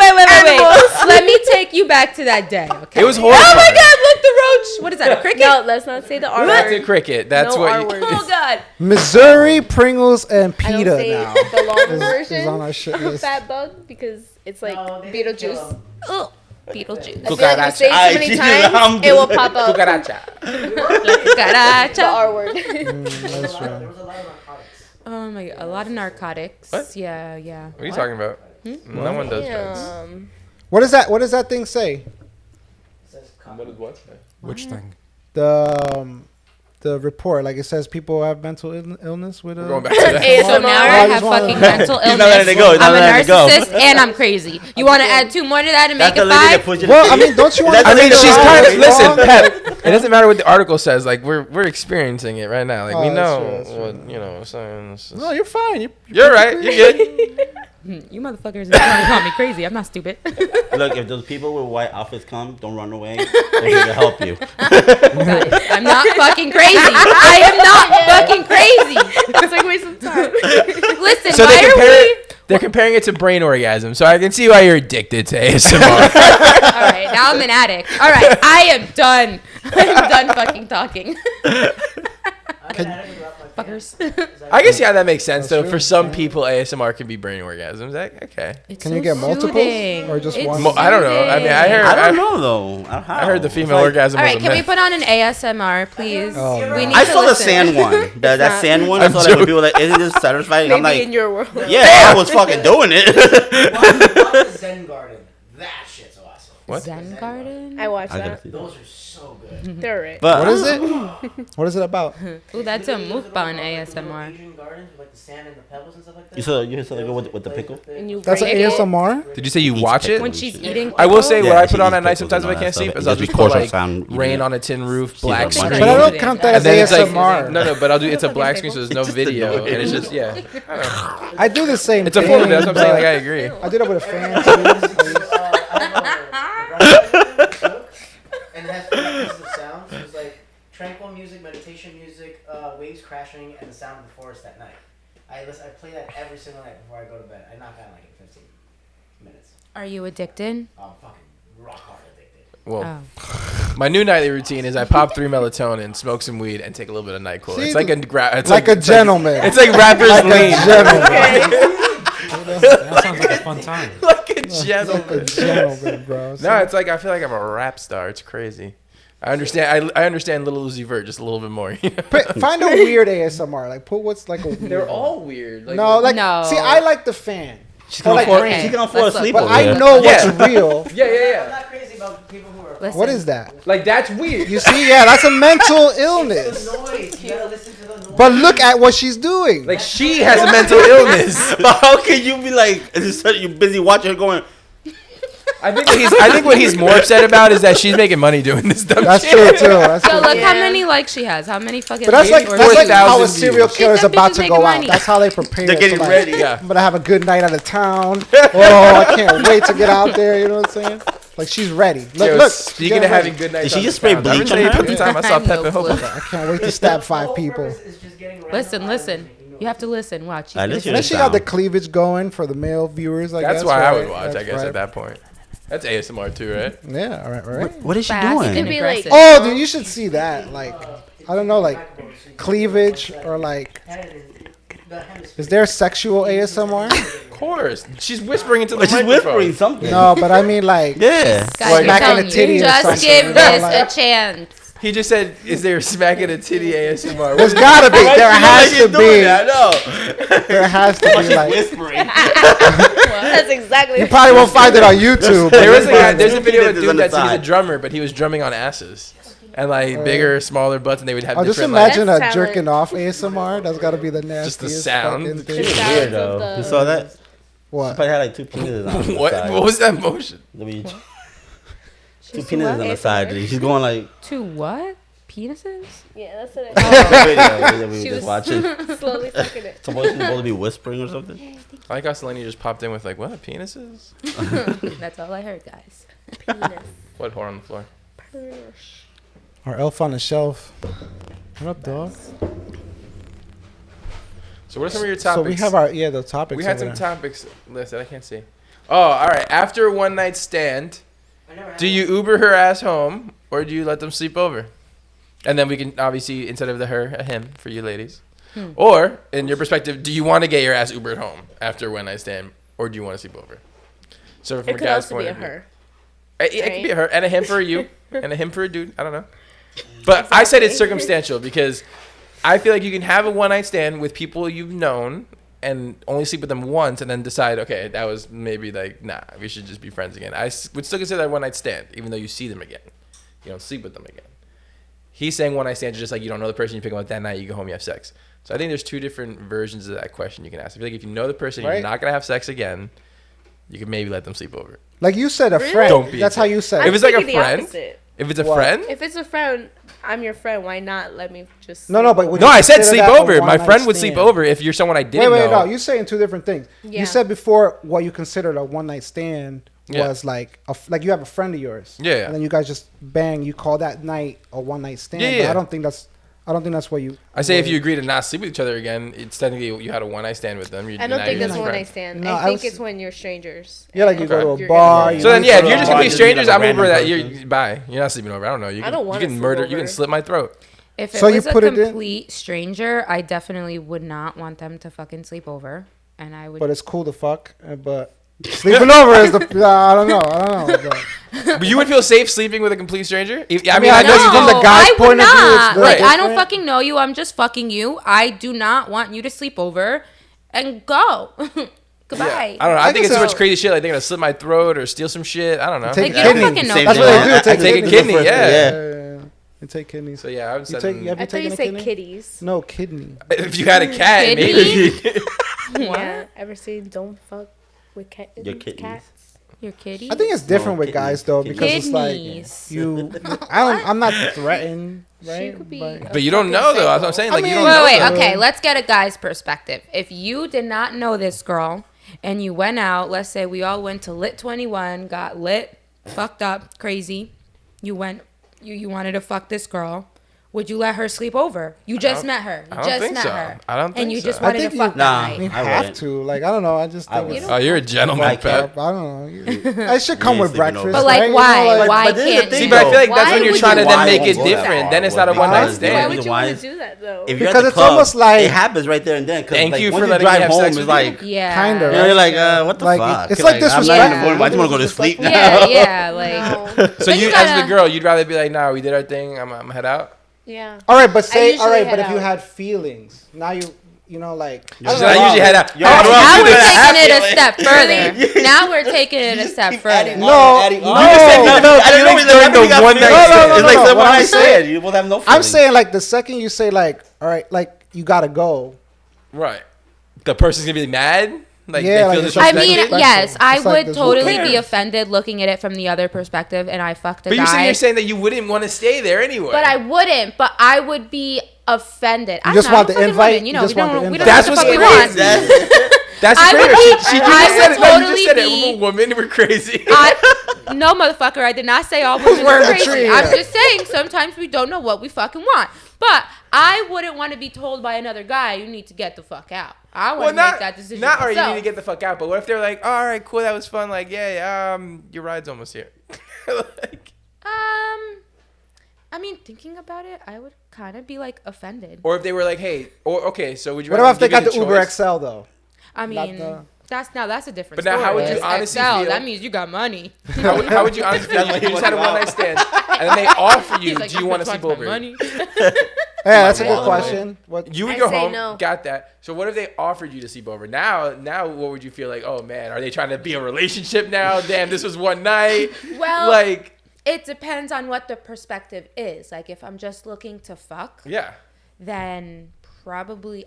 Let me take you back to that day. Okay. It was horrifying. Oh my god! Look, the roach. What is that? A cricket? No, let's not say the R That's a word. cricket. That's No what. R You, word. Oh god. Missouri, Pringles, and I don't PETA say now the long is version on our shit of list. that bug because it's like No, they didn't kill Beetlejuice. him. Ugh. Beetlejuice. I feel like you say it too many times, it will pop up. The Cucaracha. R word. That's right. There was a lot of narcotics. Oh my god. A lot of narcotics. What? Yeah. what are you talking about? No one does drugs. Damn. What does that thing say? It says What is what? Which thing? The report, like it says, people have mental illness with We're going a. back to that. ASMR. So now I I just have wanna- fucking mental He's not letting illness. it go. He's not I'm a letting it go. narcissist and I'm crazy. You want to add 2 more to that and make That's the it lady that 5? pushed you. Well, I mean, don't you want? That's I the mean, lady she's that kind of pushed you. listen, Pep. It doesn't matter what the article says. Like we're experiencing it right now. Like we Oh, that's know true, that's what you know. Science. No, you're fine. You're right. You're good. You motherfuckers are trying to call me crazy. I'm not stupid. Look, if those people with white outfits come, don't run away. They're here to help you. Guys, I'm not fucking crazy. I am not fucking crazy. It's like waste of time. Listen, So why they are compare we? it. They're comparing it to brain orgasm, so I can see why you're addicted to ASMR. All right, now I'm an addict. All right, I am done. I'm done fucking talking. I'm an addict without my fans. Fuckers. I can see how that makes sense, That's though. true. For some people, ASMR can be brain orgasms. Okay. It's Can so you get multiples soothing. or just It's one? I don't know. I mean, I heard. I don't know though. I heard the It's female like- orgasm. All was right, a can we myth. put on an ASMR, please? Oh, we no. need I to saw the listen. sand one. That not- sand one. I I'm saw that when joking. people were like, isn't this satisfying? Maybe I'm like, in your world. yeah, I was fucking doing it. Watch the Zen Garden. That shit's awesome. What? Zen Garden? I watched I gotta that. see that. Those are so good. They're right. But What is it? What is it about? Ooh, that's a You know those mukbang little ASMR. Asian gardens with like the sand and the pebbles and stuff like that? You saw the girl with the pickle? And you That's an break it. ASMR. Did you say you Eats watch it? pickles. When she's eating. I will say pickles? what Yeah, I she put on eats at night pickles sometimes and if I all can't that sleep stuff. is It I'll just just put records her like sound eating rain it. on a tin roof, She's black like screen. munching But I on don't it. count that And as then it's like ASMR. no, but I'll do it's a black screen, so there's no video, and it's just yeah. I don't know. I do the same It's a thing. form of it. That's what I'm saying. Like I but agree. I did it with a fan too. And it has frequencies of sound. So it's like tranquil music, meditation music, waves crashing, and the sound of the forest at night. I play that every single night before I go to bed. I knock out like in 15 minutes. Are you addicted? I'm fucking rock hard addicted. Well, Oh. my new nightly routine is I pop 3 melatonin, smoke some weed, and take a little bit of NyQuil. See, It's like it's like a gentleman. It's like rappers lean. That sounds like a fun time. Like a Like a gentleman. gentleman, bro. No, it's like I feel like I'm a rap star. It's crazy. I understand. I understand Lil Uzi Vert just a little bit more. Find a weird ASMR. Like put what's like a weird They're one. all weird. Like, No, like No. see, I like the fan, She can like afford. rain. She can afford Let's to look. sleep but over I there. know Yeah. what's real. I'm not crazy about people who are. Listen. What is that? Like that's weird. You see, yeah, that's a mental It's illness. the noise. You gotta listen to the noise. But look at what she's doing. Like she has a mental illness. But how can you be like? You busy watching her going? I think what he's more upset about is that she's making money doing this dumb That's shit. true too. That's Yo, true. look how Yeah. many likes she has. How many fucking. But that's like views or that's like views. how a 4,000 serial views. killer is That bitch about is to making go out. money. That's how they prepare. They're getting to, like, ready. Yeah. I'm gonna have a good night out of town. Oh, I can't wait to get out there. You know what I'm saying? Like she's ready. Look, Yo, look. speaking she's of having ready. good nights, Did she on just the spray town. bleach Remember on the her? other time I saw I have Pep no and Hope. clue. I can't wait to stab 5 people. Listen. You have to listen. Watch. I listen. And then Here's she the got the sound. cleavage going for the male viewers. I guess. That's why I would right? watch. I That's guess right. at that point. That's ASMR too, right? Yeah. All right. All right. What is she Fast It and could doing? be like. aggressive. Oh, dude, you should see that. Like, I don't know, like cleavage or like but hemisphere. Is there sexual ASMR? Of course, she's whispering into the But she's microphone. whispering something. No, but I mean like. Yeah. Guys, Like I'm back in telling the titty you, or just something, give you know, this like- a chance. He just said, "Is there smacking a titty ASMR?" There's gotta be. There has to be. I know. There has to be like. Whispering. That's exactly. You probably won't find it on YouTube. but There was a you'll guy. find There's it. a video of a Penis dude on the that's he's a side. drummer, but he was drumming on asses and like bigger, smaller butts, and they would have Oh, just different like, imagine That's a jerking off ASMR. That's gotta be the nastiest. Just the sound. fucking The thing. sounds Weird of though. the- You saw that? What? Probably had like 2 penises on the what? side. What was that motion? Let me- Two She's penises on the what? side. She's going like. To what? Penises? Yeah, that's what it Video we She were was- just watching. is. Slowly sucking it. Supposed to be whispering or something. I like how Selene just popped in with like, "What penises? That's all I heard, guys. Penis. What whore on the floor?" Push. Our elf on the shelf. What up, dog? So what are some of your topics? So we have our the topics. We had over some there. topics listed. I can't see. Oh, all right. After a one night stand, I never had do you Uber her ass home or do you let them sleep over? And then we can obviously instead of the her, a him for you ladies. Or in your perspective, do you want to get your ass Ubered home after a one night stand, or do you want to sleep over? So from It a could guy's also point be a of view. her. It could be a her and a him for you and a him for a dude. I don't know. But I said it's circumstantial because I feel like you can have a one night stand with people you've known and only sleep with them once and then decide, okay, that was maybe like, nah, we should just be friends again. Would still consider that one night stand, even though you see them again. You don't sleep with them again. He's saying one night stand is just like you don't know the person, you pick them up that night, you go home, you have sex. So I think there's two different versions of that question you can ask. I feel like if you know the person, Right. you're not going to have sex again, you could maybe let them sleep over. Like you said, a Really? friend. Don't be That's a how you said If it. it's like a thinking the friend, opposite. if it's a What? friend, If it's a friend, I'm your friend. Why not let me just? No, sleep but over? would no, you I said consider sleep that a over. My one-night friend would sleep stand? over if you're someone I didn't Wait, know. no. You're saying two different things. Yeah. You said before what you considered a one night stand Yeah. was like like you have a friend of yours. Yeah. And then you guys just bang. You call that night a one night stand. Yeah, But yeah. I don't think that's what you. I say if you agree to not sleep with each other again, it's technically you had a one night stand with them. I don't think that's a one friend. night stand. No, I I think was- it's when you're strangers. Yeah, like you go to a You're bar. gonna- you So then, know, yeah, if go you're to just a bar, complete just be like strangers, a I'm random over that. person. You bye. You're not sleeping over. I don't know. You I don't can, wanna you can sleep murder. You over. can slit my throat. If it So you was a put it in- complete stranger, I definitely would not want them to fucking sleep over, and I would. But it's cool to fuck. But sleeping over is the. I don't know. but- But you would feel safe sleeping with a complete stranger. I mean, I know no, you from the guy's I would point of view, it's not. very Like I don't different. fucking know you. I'm just fucking you. I do not want you to sleep over, and go. Goodbye. I don't know. I Like think it's it's too a- much crazy shit. Like they're gonna slit my throat or steal some shit. I don't know. Take Like, you a don't kidney. fucking know Same That's thing. what they do. I Take take a a kidney, first. yeah. Yeah. They take kidneys. So yeah, I would You say take. Have I you thought you taken a said kidney? kitties. No kidney. if you had a cat, Kidney? maybe. What? Yeah. Ever seen Don't Fuck with Your kidneys. cats? Your kitty? I think it's different No, with kidneys. guys though Kidneys. because it's like Kidneys. you. I'm not threatened, right? She could be. But- But you don't know though. That's what I'm saying. I Like you mean- don't know. Wait, though. okay. Let's get a guy's perspective. If you did not know this girl and you went out, let's say we all went to Lit 21, got lit, fucked up, crazy. You went, you wanted to fuck this girl. Would you let her sleep over? You just met her. You I don't just think met so. her. I don't And think you so. just I wanted think to fuck you- that Nah. I night. mean, I have wouldn't. to. Like I don't know. I just I think it's. wouldn't. Oh, you're a gentleman, Like Pep. I don't know. It should come ain't with sleeping breakfast. over. But like, right? You why? know, like- Why but this is the can't thing, See, you? but I feel like Why that's when you're would trying to you then want make to it do different. that? Then it's not a one night Because- Why stand. would you Why want is- to do that though? If you're Because at the it's club, almost like- it happens right there and then. 'Cause, Thank like, you once for you letting me drive have home, sex it's with like Yeah. Kinda, you're right? like, what the Like, fuck? it's like I'm not disrespectful. in the morning, but I just want to go to sleep now. Yeah, yeah. Like, No. So Then you, you as gotta- the girl, you'd rather be like, nah, we did our thing. I'm head out. Yeah. All right, but say usually all right. head But if you out. had feelings, now you know like. I usually head out. Yo, Oh, bro, now you we're better have taking it a feelings. step further. Now we're taking it a step further. No, You no, just said no, no. I don't know. feelings during the one night stand. It's like No, the what one I'm night saying- stand. You will have no. I'm feelings. saying like the second you say like, all right, like you gotta go. Right. The person's gonna be mad. Like Yeah, they like feel it's I like- mean, disrespected. yes, I It's like would this- totally Who be cares? offended looking at it from the other perspective, and I fucked a But you're guy. saying that you wouldn't want to stay there anyway. But I wouldn't. But I would be offended. I just don't know, want I'm the fucking invite? women, you You know, just we want don't. the We don't That's know what's what the crazy. fuck we want. That's I crazy. would She be- just I said would it. No, you just totally said it. be- Women were crazy. No, motherfucker, I did not say all women wearing are the crazy. tree, I'm yeah. just saying sometimes we don't know what we fucking want. But I wouldn't want to be told by another guy, you need to get the fuck out. I want to make that decision Not or you myself. need to get the fuck out. But what if they're like, all right, cool, that was fun. Like, yeah, your ride's almost here. Like, I mean, thinking about it, I would kind of be like offended. Or if they were like, hey, or okay, so would you? What rather about if they give got you the Uber choice? XL though? I Not mean, the- that's a different But now, story. how would you It's honestly XL, feel? that means you got money. How would you honestly feel? You just had a one night stand, and then they offer you, He's like, do you want to "This sleep one's over? my money?" Yeah, that's a good wallet. question. What? You would I go say home, no. got that. So what if they offered you to sleep over? Now, what would you feel like? Oh man, are they trying to be a relationship now? Damn, this was one night. Well, Like, it depends on what the perspective is. Like, if I'm just looking to fuck, yeah, then probably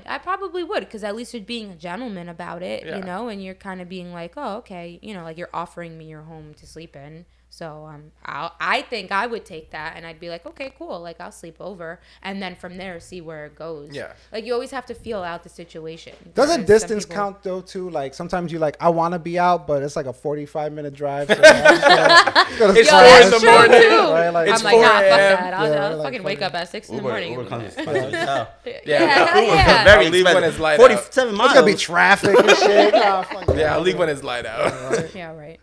I probably would, because at least you're being a gentleman about it, Yeah. you know, and you're kind of being like, oh, okay, you know, like you're offering me your home to sleep in. So I think I would take that, and I'd be like, okay, cool, like I'll sleep over, and then from there see where it goes. Yeah. Like you always have to feel out the situation. Doesn't Because some distance people- count though too? Like sometimes you like I want to be out, but it's like a 45-minute drive. So I'm just gonna It's Yo, 4 that's in the true morning. too. Right, like, It's I'm like, 4 nah, fuck a.m. that. I'll Yeah, I'll like fucking wake up at 6 in the morning. Uber comes expensive as hell. Yeah, hell yeah. Very I'll leave when expensive. it's light 47 miles. It's gonna be traffic and shit. Nah, fuck yeah, I'll that. leave when it's light out. Yeah, right.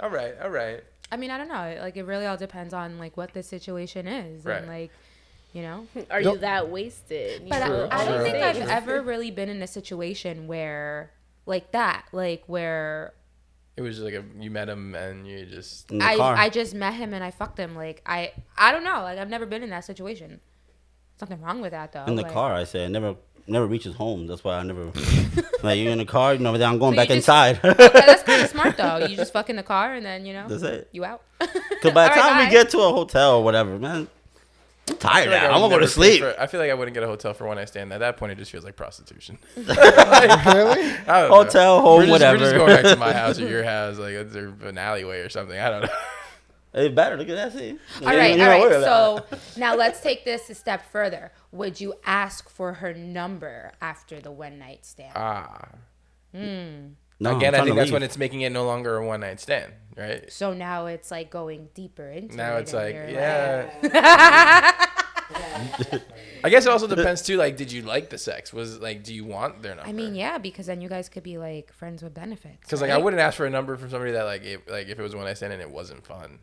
all right. I mean, I don't know. Like, it really all depends on like what the situation is, Right. and like, you know. Are you that wasted? You But know? I don't think I've True. ever really been in a situation where like that, like where It was just like you met him and you just In the car. I just met him and I fucked him. Like I don't know. Like I've never been in that situation. Something wrong with that though. In the like, car, I said, never reaches home. That's why I never. Like, you're in the car, then I'm going So back you just- inside. Okay, that's kind of smart though. You just fuck in the car and then That's it. you out. Because by the All time right, we bye. get to a hotel or whatever, man, I'm tired now. I'm gonna go to sleep. I feel like I wouldn't get a hotel for one night stand. At that point, it just feels like prostitution. Really? I don't know. Hotel, home, We're whatever. just going back to my house or your house, like is there an alleyway or something. I don't know. It's better. Look at that. See. All right, You're not worried all about right. So now let's take this a step further. Would you ask for her number after the one night stand? No, I'm Again, I trying think to that's when leave. it's making it no longer a one night stand, right? So now it's like going deeper into Now it. it's and like, you're yeah. I guess it also depends too. Like, did you like the sex? Was like, do you want their number? I mean, yeah, because then you guys could be like friends with benefits. Because like I wouldn't ask for a number from somebody that if it was a one night stand and it wasn't fun, I'm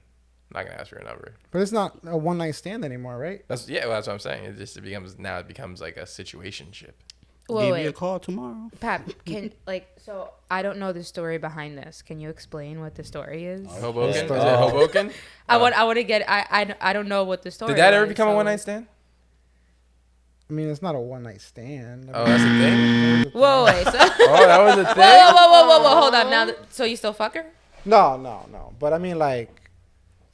not gonna ask for a number. But it's not a one night stand anymore, right? That's that's what I'm saying. It becomes like a situationship. Well, Give me a wait, call tomorrow. Pat, so I don't know the story behind this. Can you explain what the story is? Hoboken? Is it Oh. Hoboken? I want to get. I don't know what the story. Did that ever was, become a so- one night stand? I mean, it's not a one night stand. Oh, that's the thing. Whoa, wait. So, Oh, that was a thing. whoa, hold up. Now, so you still fuck her? No. But I mean, like,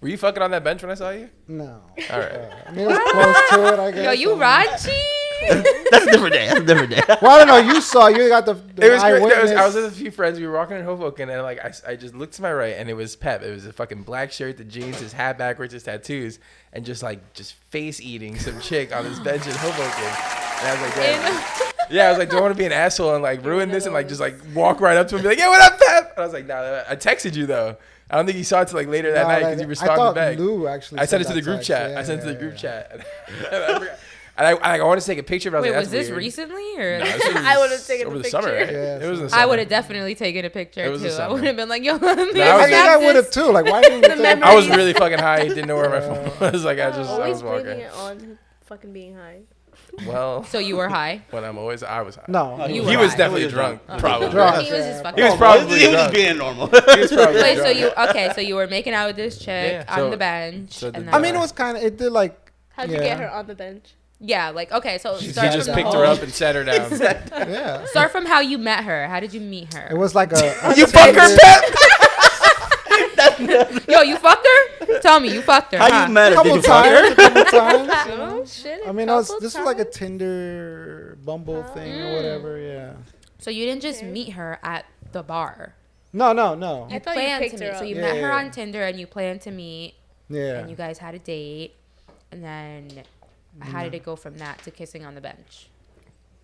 Were you fucking on that bench when I saw you? no. All right. I mean, it's close to it, I guess. Yo, you Rachi? That's a different day. That's a different day. Well, I don't know. You saw. You got the It was great. eyewitness. I was with a few friends. We were walking in Hoboken, and like I just looked to my right, and it was Pep. It was a fucking black shirt, the jeans, his hat backwards, his tattoos, and just face eating some chick on this bench in Hoboken. And I was like, damn. Yeah, I was like, do I want to be an asshole and like ruin this and like just like walk right up to him and be like, yeah, what up, Pep? And I was like, nah. I texted you though. I don't think you saw it till like later that No, night like, because you I responded thought back. Lou actually I sent it sent to the that group text. chat. Yeah, I sent it to the yeah, group yeah. chat. And I forgot. And I wanted to take a picture, but I was Wait, like, was that's this weird. recently or? No, this was I would've taken over a the summer, picture. right? Yeah, It was the I summer. would have definitely taken a picture It was the too. I summer. would have been like, yo, let me I was- I think I would have this. too. Like, why didn't you take memory- I was really fucking high. Didn't know where my phone was. Like I Always was blaming walking. it on fucking being high. Well, So you were high. when I was high. No. You He were was high. definitely He was drunk. drunk. Probably. Drunk. He was just Yeah. fucking. He was probably He was drunk. just being normal. He was probably Wait, so drunk. you were making out with this chick Yeah, so- on the bench. so and did- then, I mean, it was kind of. It did like. How'd you get her on the bench? yeah, like okay, so He start just from picked the her whole- up and set her down. Yeah. Start from how you met her. How did you meet her? It was like a. You fuck her, Pep? Yo, you fucked her? Tell me, you fucked her. How huh? you met her? Did couple you fuck her? times. Couple times. Oh shit! I mean, this was like a Tinder, Bumble thing or whatever. Yeah. So you didn't just meet her at the bar. No. You thought you planned picked to her meet. So up. you Yeah, met her yeah, on Tinder and you planned to meet Yeah. and you guys had a date. And then how did it go from that to kissing on the bench?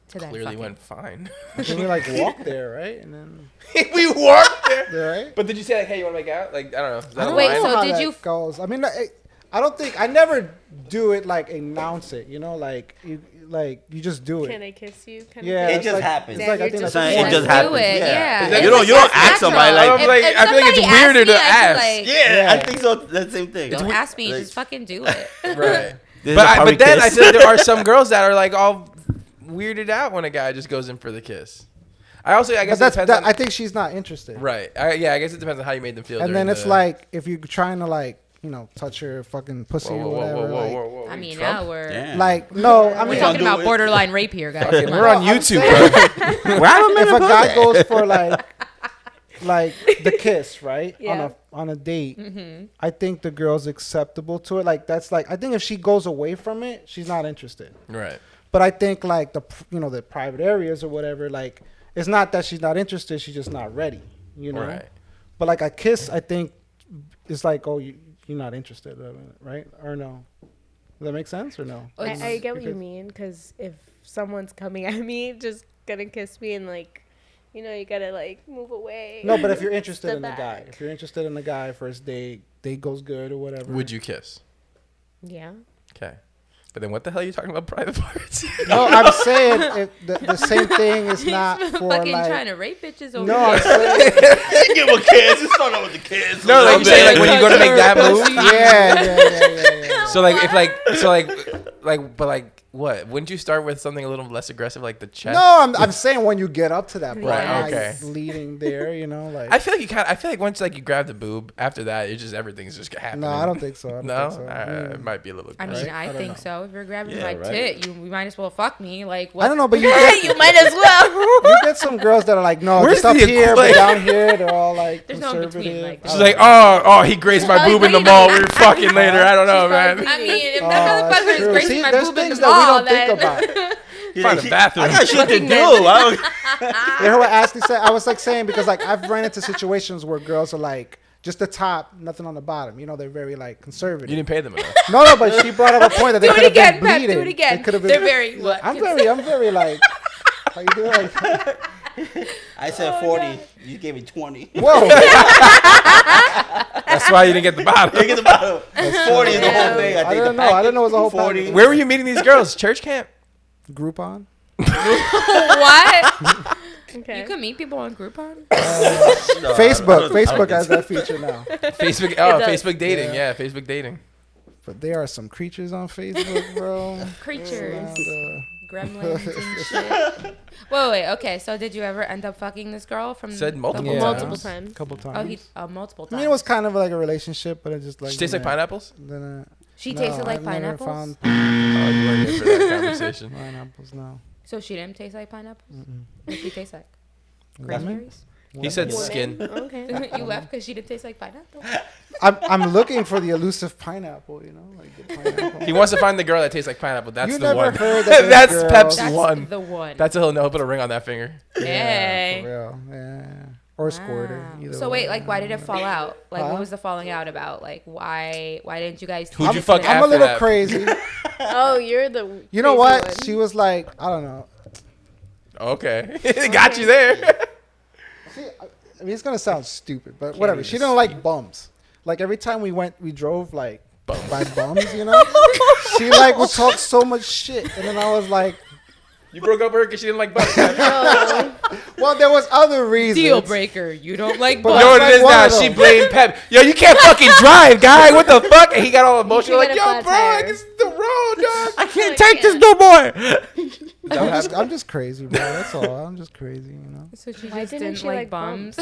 To then Clearly fucking? went fine. I think we like walked there, right? And then. We walked there. Yeah, right? But did you say like, hey, you want to make out? Like I don't know. Is that I don't a Wait, line? know so how did that you- goes. I mean, I don't think I never do it like announce it. You know, like like you just do Can it. I kiss you? Kind Yeah, It it's just like, happens. It's like I You're think just that's It Let's just do happens. it, yeah. You don't ask somebody like, I feel like it's somebody weirder asked me, to I feel ask. like, yeah, I think so. That same thing. Don't ask me, Like, just fucking do it. Right. this is But a hurry but then I kiss. feel like there are some girls that are like all weirded out when a guy just goes in for the kiss. I guess But it that's depends that, on, I think she's not interested. right. I guess it depends on how you made them feel. And then during it's the- like if you're trying to like touch her fucking pussy whoa, or whoa, whoa, whatever. whoa, whoa, like, whoa, whoa. I mean, Trump? now we're Damn. like no, I we're mean, talking do about it. borderline rape here, guys. Fucking, Come we're on. on I'm YouTube, saying- bro. if a guy goes for like the kiss, right? Yeah. On a date, I think the girl's acceptable to it. Like that's like I think if she goes away from it, she's not interested. Right. But I think like the private areas or whatever, like it's not that she's not interested, she's just not ready, Right. But like a kiss, I think it's like, oh, you're not interested, right? Or no? Does that make sense or no? I get what you Because- mean, because if someone's coming at me, just gonna kiss me and like, you gotta like move away. No, but if you're interested Step in the guy, back. if you're interested in the guy, first date goes good or whatever. Would you kiss? Yeah. Okay. But then what the hell are you talking about private parts? No, I'm saying the same thing is not for fucking like. trying to rape bitches over No, here. I'm saying Give him a kiss. Let's start out with the kiss. No, like you say, like when you go to make that move. yeah. So like if but like what? Wouldn't you start with something a little less aggressive, like the chest? No, I'm saying when you get up to that point, Right, like, okay. leading there, like. I feel like I feel like once like you grab the boob, after that, it's just everything's just happening. No, I don't think so. I don't No, think so. It might be a little. I mean, aggressive. I don't think know. so. If you're grabbing Yeah, my right. tit, you might as well fuck me. Like, what? I don't know, but you get, You might as well. you get some girls that are like, no, Where's just up the here, but equi- down here, they're all like There's no in between, conservative. like, She's like, oh, he grazed my Probably boob in the bleeding. mall. We were fucking later. I don't know, probably man. I mean, if Oh, that that's motherfucker is true. gracing See, my there's boob in things the that we mall, don't think then about. Find a bathroom. I got shit to do. You hear what Ashley said? I was like saying because like I've run into situations where girls are like just the top, nothing on the bottom. They're very like conservative. You didn't pay them enough. No, but she brought up a point that they do could it have again, been Pep. bleeding. Do it again. They could have been. They're very. What? I'm very like. How you doing? Like, I said 40. You gave me 20. whoa. That's why you didn't get the You bottom. get the bottom. 40 is the whole thing. I didn't know. I didn't know it was a whole 40. package. Where were you meeting these girls? Church camp? Groupon. What? Okay. You can meet people on Groupon. No, Facebook. I don't Facebook get has that feature now. Facebook. Oh, does. Facebook dating. Yeah. Yeah, Facebook dating. But there are some creatures on Facebook, bro. Creatures, And, gremlins, and shit. Wait. Okay. So, did you ever end up fucking this girl from? Said the multiple whole- Yeah. Multiple times. a couple times. Oh, he multiple I times. mean, it was kind of like a relationship, but it just like. She tastes like pineapples. Then, She no, tasted like I've never pineapples. found Oh, you weren't here for that conversation. pineapples, no. So she didn't taste like pineapples. What did she taste like? Lemon? Cranberries. He said Woman. skin. Okay. You left because she didn't taste like pineapple. I'm looking for the elusive pineapple, like the pineapple. He wants to find the girl that tastes like pineapple. That's You the never one. heard that That's there's Pep's girls- That's one. the one. That's he'll put a ring on that finger. Hey. For real, yeah. Or squirter. Wow. Either So way. wait, like, why did it fall out? Like, Huh? what was the falling out about? Like, why didn't you guys? Who'd talk you to fuck finish? I'm a after little that? crazy. Oh, you're the. You know crazy what? one. She was like, I don't know. Okay, got you there. See, I mean, it's gonna sound stupid, but whatever. even She didn't like bums. Like every time we drove like Bums. by bums, she like would talk so much shit, and then I was like, You broke up with her because she didn't like butter. Oh, well, there was other reasons. Deal breaker. You don't like But You know bugs. what That's it is like now? one of She them. blamed Pep. Yo, you can't fucking drive, guy. What the fuck? And he got all emotional, should like, get a yo, flat bro, tire. this is the road, dog. I can't I take this can't. no more. I'm just crazy, bro. That's all. I'm just crazy, So she Why just didn't didn't she like like bums.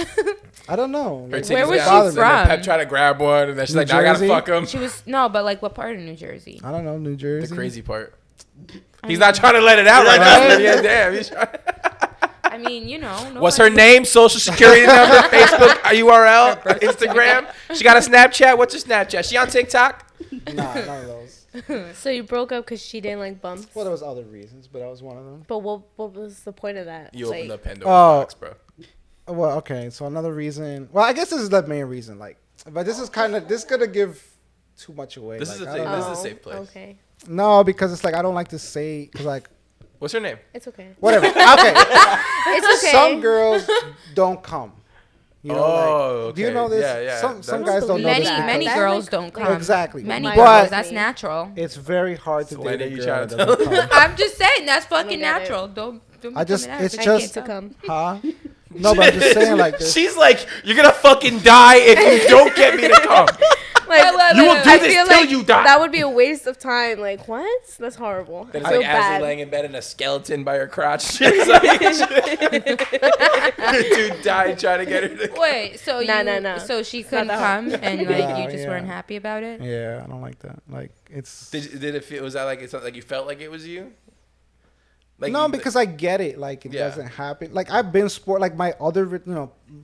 I don't know. Her Like, titties Where was down. she And then from? Pep tried to grab one, and then she's New like, "Nah, I gotta Jersey? fuck him." She was no, but like, what part of New Jersey? I don't know, New Jersey. The crazy part. He's not trying to let it out right Right? now. But yeah, damn. He's trying. I mean, What's her name? Social security number? Facebook URL? Instagram? She got a Snapchat? What's her Snapchat? She on TikTok? Nah, none of those. so you broke up because she didn't like bumps. Well, there was other reasons, but that was one of them. But what was the point of that? You opened up Pandora's Oh. box, bro. Well, okay. So another reason. Well, I guess this is the main reason. Like, but this is gonna give too much away. This is like, a I thing. don't This know. is a safe place. Okay, No, because it's like I don't like to say because like What's her name? it's okay. whatever. Okay. It's okay. Some girls don't come. You know, Oh, like, do you okay. know this? Yeah, yeah. Some That's- guys don't know Many this. that. many That's girls like- don't come. Exactly. Many My girls. But- That's natural. It's very hard to So date when a are you girl trying that to doesn't come. I'm just saying that's fucking get it. natural. Don't I just- come at it's it. I just- get to come. Huh? No, but I'm just saying like this. She's like, you're gonna fucking die if you don't get me to come. Like, You will do I this feel till like you die. that would be a waste of time. Like, what? That's horrible. Then I it's feel like Ashley bad. laying in bed and a skeleton by her crotch. She's like, dude died trying to get her to come. Wait, so No. so she not couldn't that come and like No, you just yeah. weren't happy about it? Yeah, I don't like that. Like it's Did it feel? Was that like it's like you felt like it was you? Like no, you- because I get it. Like it Yeah. doesn't happen. Like I've been like my other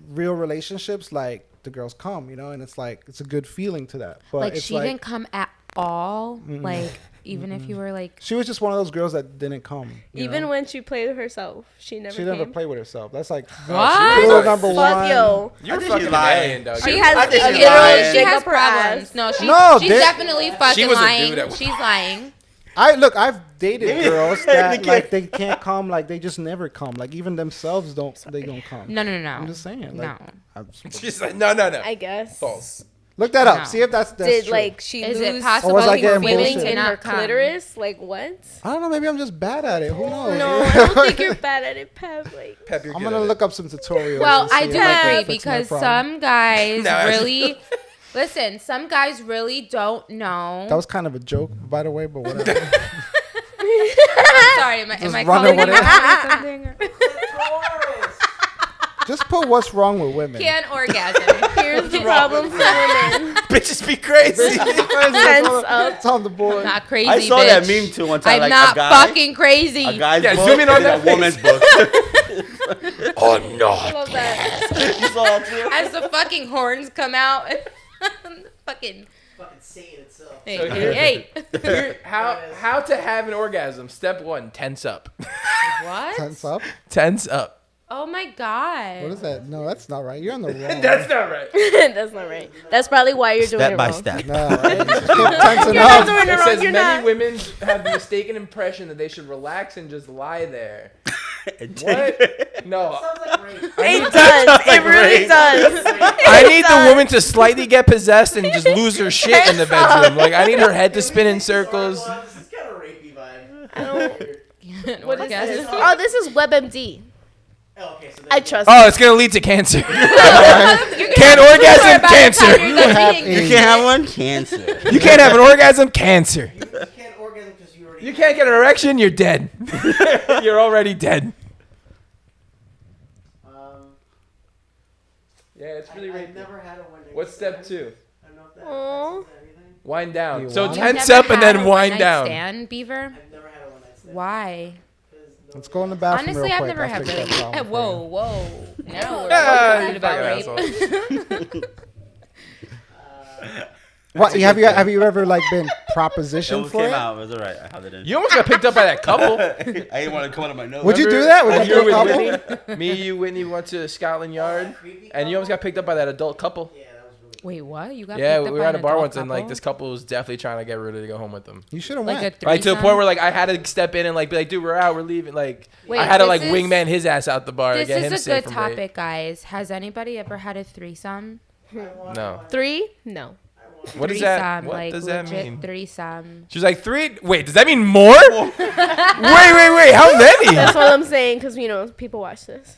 real relationships. Like the girls come, and it's like it's a good feeling to that. But Like it's she didn't come at all. Like even if you were like She was just one of those girls that didn't come. Even when she played herself, she never she came. never played with herself. That's like What? rule number Fuck one. yo. you're I think fucking she's lying. lying, dog. She has I think a she's little lying. she shake has up her problems. ass. No, No, she's they- definitely fucking was a lying. dude at- She's lying. I've dated girls that can't- like they can't come. Like they just never come. Like even themselves don't come. No. I'm just saying. Like, No. She's like, no. I guess. False. Look that up. No. See if that's Did true. like she Is lose it possible Or was I you getting feelings bullshit? to in her not come? clitoris? Like what? I don't know. Maybe I'm just bad at it. Who knows? No, I don't think you're bad at it, Pep. Like Pep, you're I'm good gonna at look up some tutorials. Well, and I see do if can agree fix my because problem. some guys No, I- really listen. Some guys really don't know. That was kind of a joke, by the way, but whatever. I'm sorry. Am I Just calling running you with it. out or something? Just put what's wrong with women. Can't orgasm. here's the problem for women. Bitches be crazy. Tense up. It's on the board. Not crazy. I saw bitch. that meme too one time. I'm like not a guy, fucking crazy. a guy's Yeah, book zoom in on and that a woman's book. Oh no. Love that. You saw that too? As the fucking horns come out. fucking. Fucking Satan itself. Hey. How to have an orgasm? Step 1: tense up. What? Tense up. Tense up. Oh my god. What is that? No, that's not right. You're on the wrong. That's not right. That's not right. That's probably why you're doing Step it by wong. step. No, right? Just keep tensing You're not up. doing it It wrong. says You're many not. women have the mistaken impression that they should relax and just lie there. What? What? No. Sounds like rape. It does. It really does. I need the woman to slightly get possessed and just lose her shit in the bedroom. Like I need her head to spin in circles. This is kind of rapey vibe. I don't. What What is orgasm? this? Oh, this is WebMD. Oh, okay, so I then- trust. Oh, it's gonna lead to cancer. You're Can't gonna orgasm, by the time cancer. you're done eating. You can't have one? Cancer. You can't have an orgasm, cancer. You can't orgasm because you already. You can't get an erection, you're dead. You're already dead. Yeah, it's really I've rapey. never had a one. What's step 2? I don't know if that Aw. affects everything. Wind down. You So want? tense Never up and had then a wind one-night down. Stand, Beaver? I've never had a one night stand. Why? Let's go in the bathroom Honestly, real I've quick. never I'll had fix that really. problem for Whoa. you. Now we're Ah, talking you about fucking rape. What have you ever like been It propositioned was for came it? out. It was alright. I held it in. You almost got picked up by that couple. I didn't want to come out of my nose. Would you do Remember that? Would when you you do were a with couple? Whitney? Me, you, Whitney went to Scotland Yard, Creepy and you almost got picked up by that adult couple. Yeah, that was really. Wait, what? You got Yeah, picked we up were by at a an bar adult once, and like couple? this couple was definitely trying to get ready to go home with them. You should have Like went. a Like to the threesome? point where like I had to step in and like be like, dude, we're out, we're leaving. Like Wait, I had to this like is- wingman his ass out the bar to This get him is a safe good from rape. topic, guys. Has anybody ever had a threesome? No. 3? No. What does Threesome, that? What like does that legit mean? threesome. She's like 3. Wait, does that mean more? wait. How many? That's what I'm saying because, people watch this.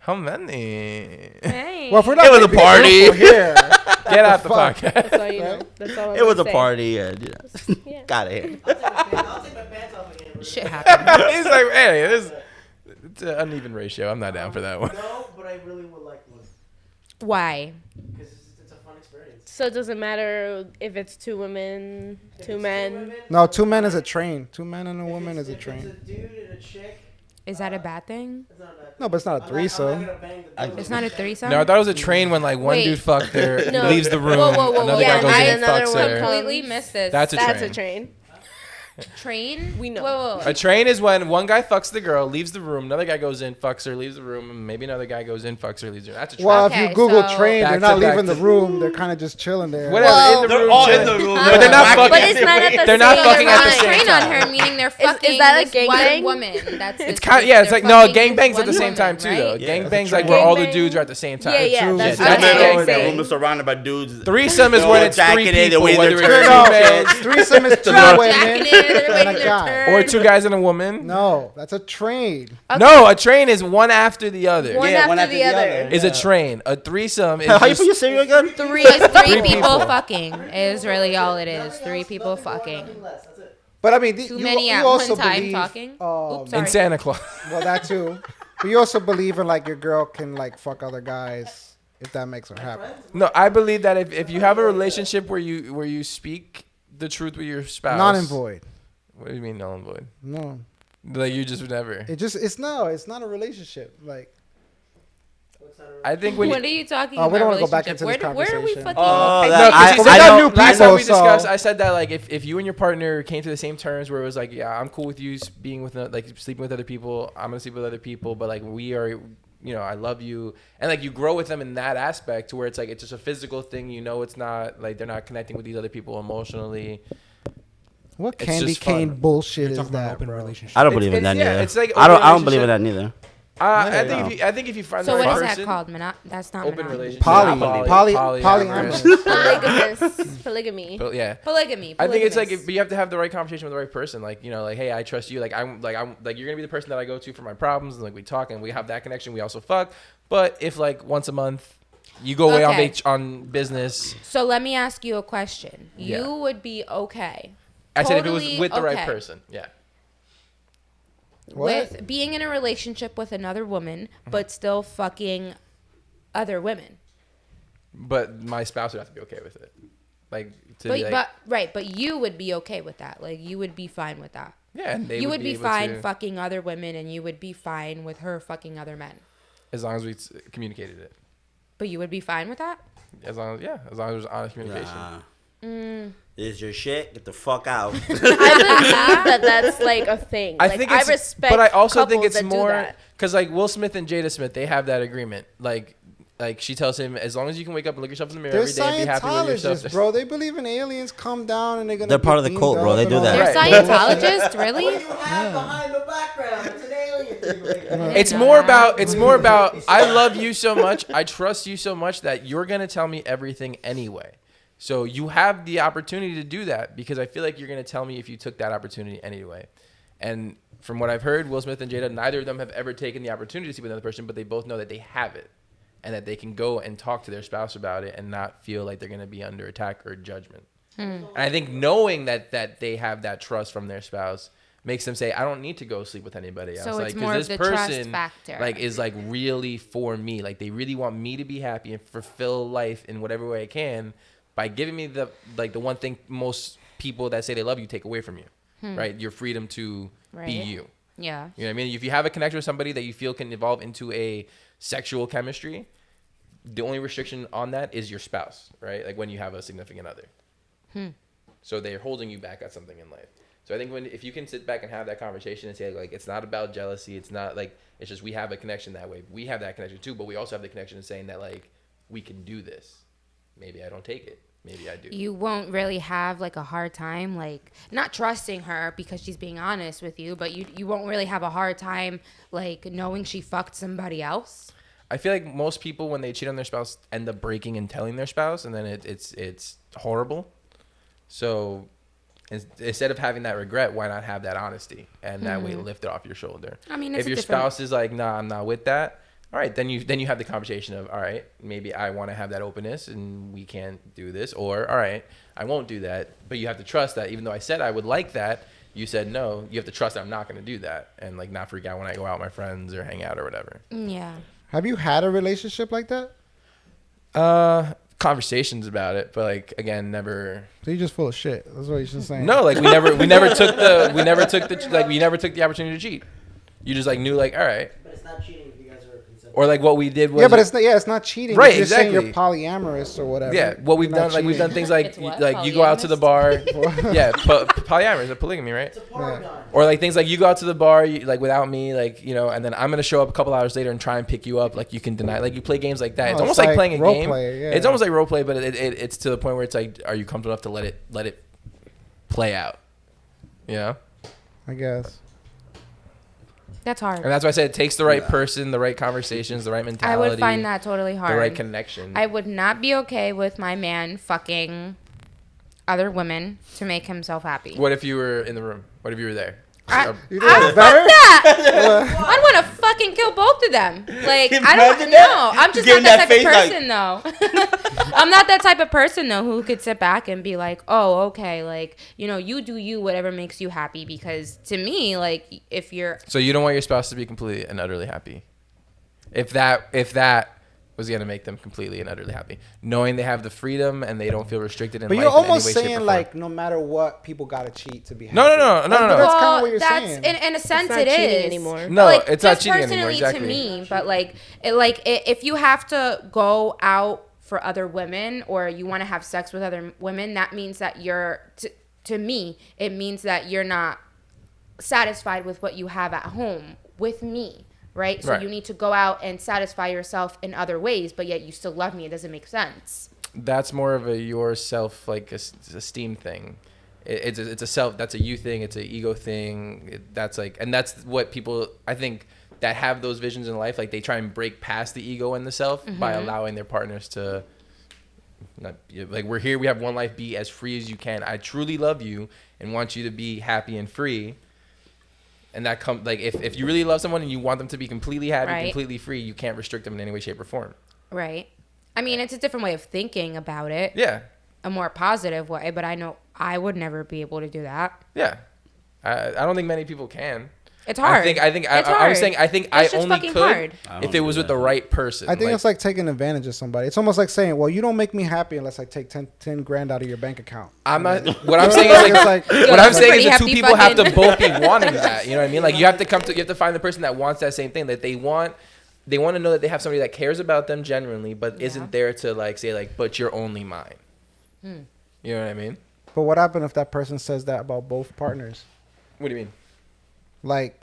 How many? Hey. Well, if we're not It was a gonna be party. truthful here, Get out the fuck? podcast. That's all you know. That's all I'm It was a gonna say. party. Yeah. Got it. I'll take my pants off again. Shit happened. He's like, hey, it's an uneven ratio. I'm not down for that one. No, but I really would like one Why? because it's a fun experience. So it doesn't matter if it's 2 women, If 2 it's men. women, No, 2 men is a train. 2 men and a if woman it's- is a if train. It's a dude and a chick. Is that a bad thing? It's not a bad No, but it's not a I'm threesome. not gonna bang the It's not a threesome. No, I thought it was a train when like one Wait. dude fucked her, No. leaves the room, Whoa. another Yeah, guy goes I- in and another fucks one her. comes- completely missed this. That's a That's train. a train. Train? We know. Whoa. A train is when one guy fucks the girl, leaves the room, another guy goes in, fucks her, leaves the room, and maybe another guy goes in, fucks her, leaves the room. That's a train. Well, Okay, if you Google so- train, they're Back not to- back leaving the to- room. They're kind of just chilling there. Whatever, Well, in the room. all in chilling. the room. But they're not But fucking. it's not at the They're not same fucking at the They're same train time. on her, meaning they're fucking that a this gangbang? one woman. That's It's this- kind. Yeah, it's they're like no fucking gangbangs at one the same time woman, too right? though. Yeah, Gangbangs it's like a where all the gangbang. dudes are at the same time. Yeah, yeah, True. that's Yeah, Okay. that Okay. that room is surrounded by dudes. Threesome is They're when all it's three jacking it, people, they're whether waiting it's their two turn. males Threesome is two Jacking women it, they're and waiting a their guy. turn. or two guys and a woman. No, that's a train. No, a train is one after the other. One Yeah, after the other. Is a train. A threesome is How you just put your cereal again? Three people people. fucking is really all it is. Three people fucking. Less, that's it. But I mean, Too you, many you at also one time believe, talking. Oops, in sorry. Santa Claus. well, that too. But you also believe in like your girl can like fuck other guys if that makes her happy. No, I believe that if you have a relationship where you speak the truth with your spouse. Non and void. What do you mean null and void? No, Like you just would never. it's not a relationship. Like I think when What are you talking Oh, about? we don't wanna go back relationship? into this Where are we conversation. fucking? Oh, No, that, 'cause you I said know that new last time people, we discussed, so- I said that like if you and your partner came to the same terms where it was like, yeah, I'm cool with you being with like sleeping with other people, I'm gonna sleep with other people, but like we are, you know, I love you, and like you grow with them in that aspect to where it's like it's just a physical thing, you know, it's not like they're not connecting with these other people emotionally. what It's candy just fun. cane bullshit You're is talking about that, open bro? relationship. I don't believe in It's- that yeah, neither. it's like I open don't believe in that relationship. neither. I think if you find So the what right is person, that called? That's not open monogamy. relationship, Polyamorous. Polygamy. But yeah. Polygamy. I think it's like polygamous. but you have to have the right conversation with the right person. Like, you know, like, hey, I trust you. Like I'm like you're gonna be the person that I go to for my problems, and like we talk and we have that connection. We also fuck. But if like once a month you go away Okay. on business, So let me ask you a question. Yeah. You would be okay. I said if it was Totally with the right okay. person, yeah. What? With being in a relationship with another woman, but still fucking other women. But my spouse would have to be okay with it. Like to But, be like, but you would be okay with that. Like you would be fine with that. yeah, and they You would be able fine to, fucking other women, and you would be fine with her fucking other men. as long as we communicated it. But you would be fine with that? As long as there's honest communication. Nah. Is your shit? Get the fuck out. I believe that that's like a thing. I Like, think I it's, respect but I also think couples it's that do more that. because like Will Smith and Jada Smith, they have that agreement. Like she tells him, as long as you can wake up and look yourself in the mirror They're every day and be happy with yourself. Scientologists, bro. They believe in aliens come down and they're gonna. They're part get of the cult, beamed bro. up They and do all that. They're Right. Scientologists, really? What do you have behind the background? It's an alien. It's more about I love you so much, I trust you so much that you're gonna tell me everything anyway. So you have the opportunity to do that because I feel like you're gonna tell me if you took that opportunity anyway. And from what I've heard, Will Smith and Jada, neither of them have ever taken the opportunity to see with another person, but they both know that they have it and that they can go and talk to their spouse about it and not feel like they're gonna be under attack or judgment. And I think knowing that they have that trust from their spouse makes them say, I don't need to go sleep with anybody else. So like, it's 'cause more of this the trust person factor. like is like really for me. Like they really want me to be happy and fulfill life in whatever way I can by giving me the one thing most people that say they love you take away from you. Right? Your freedom to be Right. you. Yeah. You know what I mean? If you have a connection with somebody that you feel can evolve into a sexual chemistry, the only restriction on that is your spouse, right? Like when you have a significant other. So they're holding you back at something in life. So I think if you can sit back and have that conversation and say like it's not about jealousy, it's not like it's just we have a connection that way. We have that connection too, but we also have the connection in saying that like we can do this. Maybe I don't take it. Maybe I do. You won't really have like a hard time like not trusting her because she's being honest with you, but you won't really have a hard time like knowing she fucked somebody else. I feel like most people when they cheat on their spouse end up breaking and telling their spouse, and then it's horrible. So instead of having that regret, why not have that honesty and that way lift it off your shoulder? I mean, it's if a your different- spouse is like, nah, I'm not with that. All right, then you have the conversation of, all right, maybe I want to have that openness and we can't do this, or all right, I won't do that. But you have to trust that even though I said I would like that, you said no. You have to trust that I'm not going to do that and like not freak out when I go out with my friends or hang out or whatever. Yeah. Have you had a relationship like that? Conversations about it, but like again, never. So you're just full of shit. That's what you're just saying. No, like we never took the opportunity to cheat. You just like knew like all right. But it's not cheating if you guys are consenting. Or like what we did was Yeah, but it's not cheating. Right, If you're saying exactly. you're polyamorous or whatever. yeah, what we've you're not done, like we've done cheating. things like It's what? you go out to the bar. Yeah, polyamorous, a polygamy, right? It's a Porygon. Or like things like you go out to the bar, like without me, like and then I'm gonna show up a couple hours later and try and pick you up. Like you can deny, like you play games like that. It's Oh, almost it's like like playing a role game. play, yeah. It's almost like role play, but it's to the point where it's like, are you comfortable enough to let it play out? I guess. That's hard. And that's why I said it takes the right person, the right conversations, the right I mentality. would find that totally hard. the right connection. I would not be okay with my man fucking other women to make himself happy. What if you were in the room? What if you were there? You think that's better? I'd want to fucking kill both of them. Like, I don't Imagine know. that. I'm just Giving not that that type of face, person, though. I'm not that type of person, though, who could sit back and be like, oh, okay, like, you do you, whatever makes you happy. Because to me, like, if you're. So you don't want your spouse to be completely and utterly happy. If that was gonna make them completely and utterly happy, knowing they have the freedom and they don't feel restricted in But life you're in any almost way, shape, or saying form. like no matter what, people gotta cheat to be happy. No. That's kinda what you're that's saying. in a sense not it cheating is anymore. No, But, like, it's not just cheating anymore, personally exactly. to me, but if you have to go out for other women or you want to have sex with other women, that means that to me, it means that you're not satisfied with what you have at home with me. Right? So Right. you need to go out and satisfy yourself in other ways, but yet you still love me. It doesn't make sense. That's more of a your self esteem thing. It's a self. That's a you thing. It's an ego thing. That's what people I think that have those visions in life. Like they try and break past the ego and the self by allowing their partners to. Like we're here. We have one life. Be as free as you can. I truly love you and want you to be happy and free. And that comes like if you really love someone and you want them to be completely happy, Right. completely free, you can't restrict them in any way, shape, or form. Right. I mean, it's a different way of thinking about it. Yeah, A more positive way, but I know I would never be able to do that. yeah. I don't think many people can. It's hard. I think It's I'm hard. saying I think It's I just only fucking could hard. if it was with the right person. I think it's like taking advantage of somebody. It's almost like saying, well, you don't make me happy unless I take 10 grand out of your bank account. I'm not. What I'm saying is It's like. like- What I'm that's a saying is pretty the two hefty people have to fucking- both be wanting that. You know what I mean? Like you have to find the person that wants that same thing that they want. They want to know that they have somebody that cares about them genuinely, but Yeah. isn't there to like say like, but you're only mine. You know what I mean? But what happened if that person says that about both partners? What do you mean? Like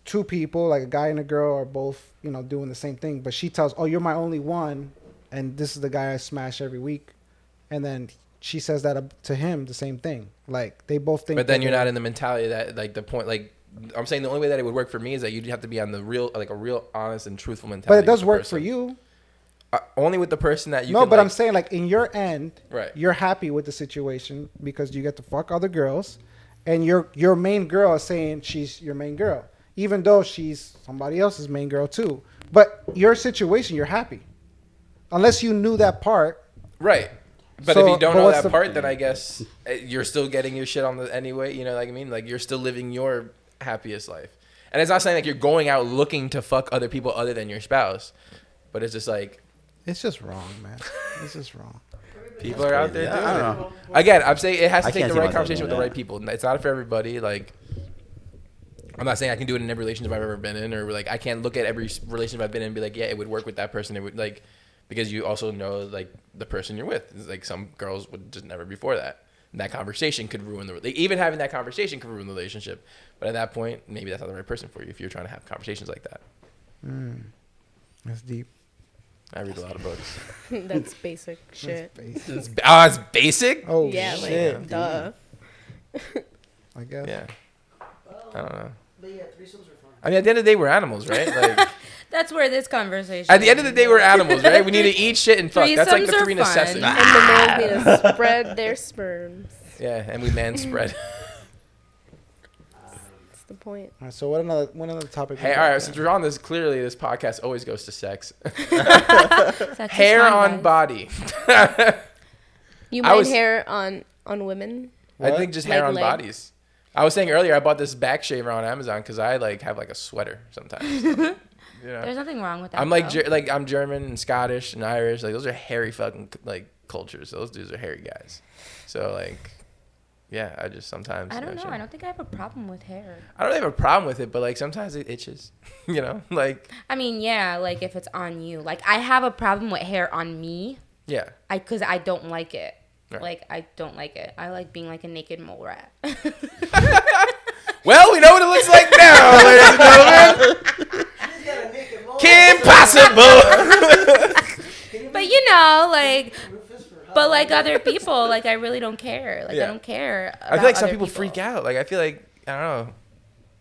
two people, like a guy and a girl, are both, doing the same thing. But she tells, "Oh, you're my only one, and this is the guy I smash every week," and then she says that to him, the same thing. Like they both think. But then that you're they're- not in the mentality that like the point like. I'm saying the only way that it would work for me is that you'd have to be on the real, like a real honest and truthful mentality. But it does with the work person. for you. Only with the person that you. No, can, but like, I'm saying like in your end, Right. you're happy with the situation because you get to fuck other girls, and your main girl is saying she's your main girl, even though she's somebody else's main girl too. But your situation, you're happy, unless you knew that part. Right. But So- if you don't but know what's that the- part, then I guess you're still getting your shit on the anyway. You know what I mean? Like you're still living your happiest life. And it's not saying like you're going out looking to fuck other people other than your spouse, but it's just like It's just wrong, man. It's just wrong. people are out there Yeah, doing I it. don't know. Again, I'm saying it has to I take can't the see right myself conversation with doing the right that. people. It's not for everybody. Like I'm not saying I can do it in every relationship I've ever been in, or like I can't look at every relationship I've been in and be like, yeah, it would work with that person. It would like because you also know like the person you're with. It's like some girls would just never be for that. And that conversation could ruin the even having that conversation could ruin the relationship. But at that point, maybe that's not the right person for you if you're trying to have conversations like that. That's deep. I read a lot of books. That's basic shit. It's basic. Oh Yeah, shit! like duh. I guess. Yeah, I don't know. But yeah, threesomes are fun. I mean, at the end of the day, we're animals, right? Like. That's where this conversation. At the end of the day, we're animals, right? We need to eat shit and fuck. That's like the Threesomes are three fun. necessities. And the males need to spread their sperms. Yeah, and we man spread. That's the point. All right. So what another topic? we Hey, got all right. there? Since we're on this, clearly this podcast always goes to sex. Sex is Hair fun, on guys. body. You I mind was- hair on women? I think just Like hair on leg. bodies. I was saying earlier, I bought this back shaver on Amazon because I like have like a sweater sometimes. You know? There's nothing wrong with that. I'm like though. I'm German and Scottish and Irish. Like those are hairy fucking like cultures. Those dudes are hairy guys. So like, yeah, I just sometimes. I don't know. shit. I don't think I have a problem with hair. I don't have a problem with it, but like sometimes it itches. You know, like I mean, yeah, like if it's on you. Like I have a problem with hair on me. yeah. Because I don't like it. Right. Like I don't like it. I like being like a naked mole rat. Well, we know what it looks like now, ladies and gentlemen. Kim Possible. But you know, like, but like other people, like I really don't care. Like Yeah. I don't care. I feel like some people freak out. Like I feel like I don't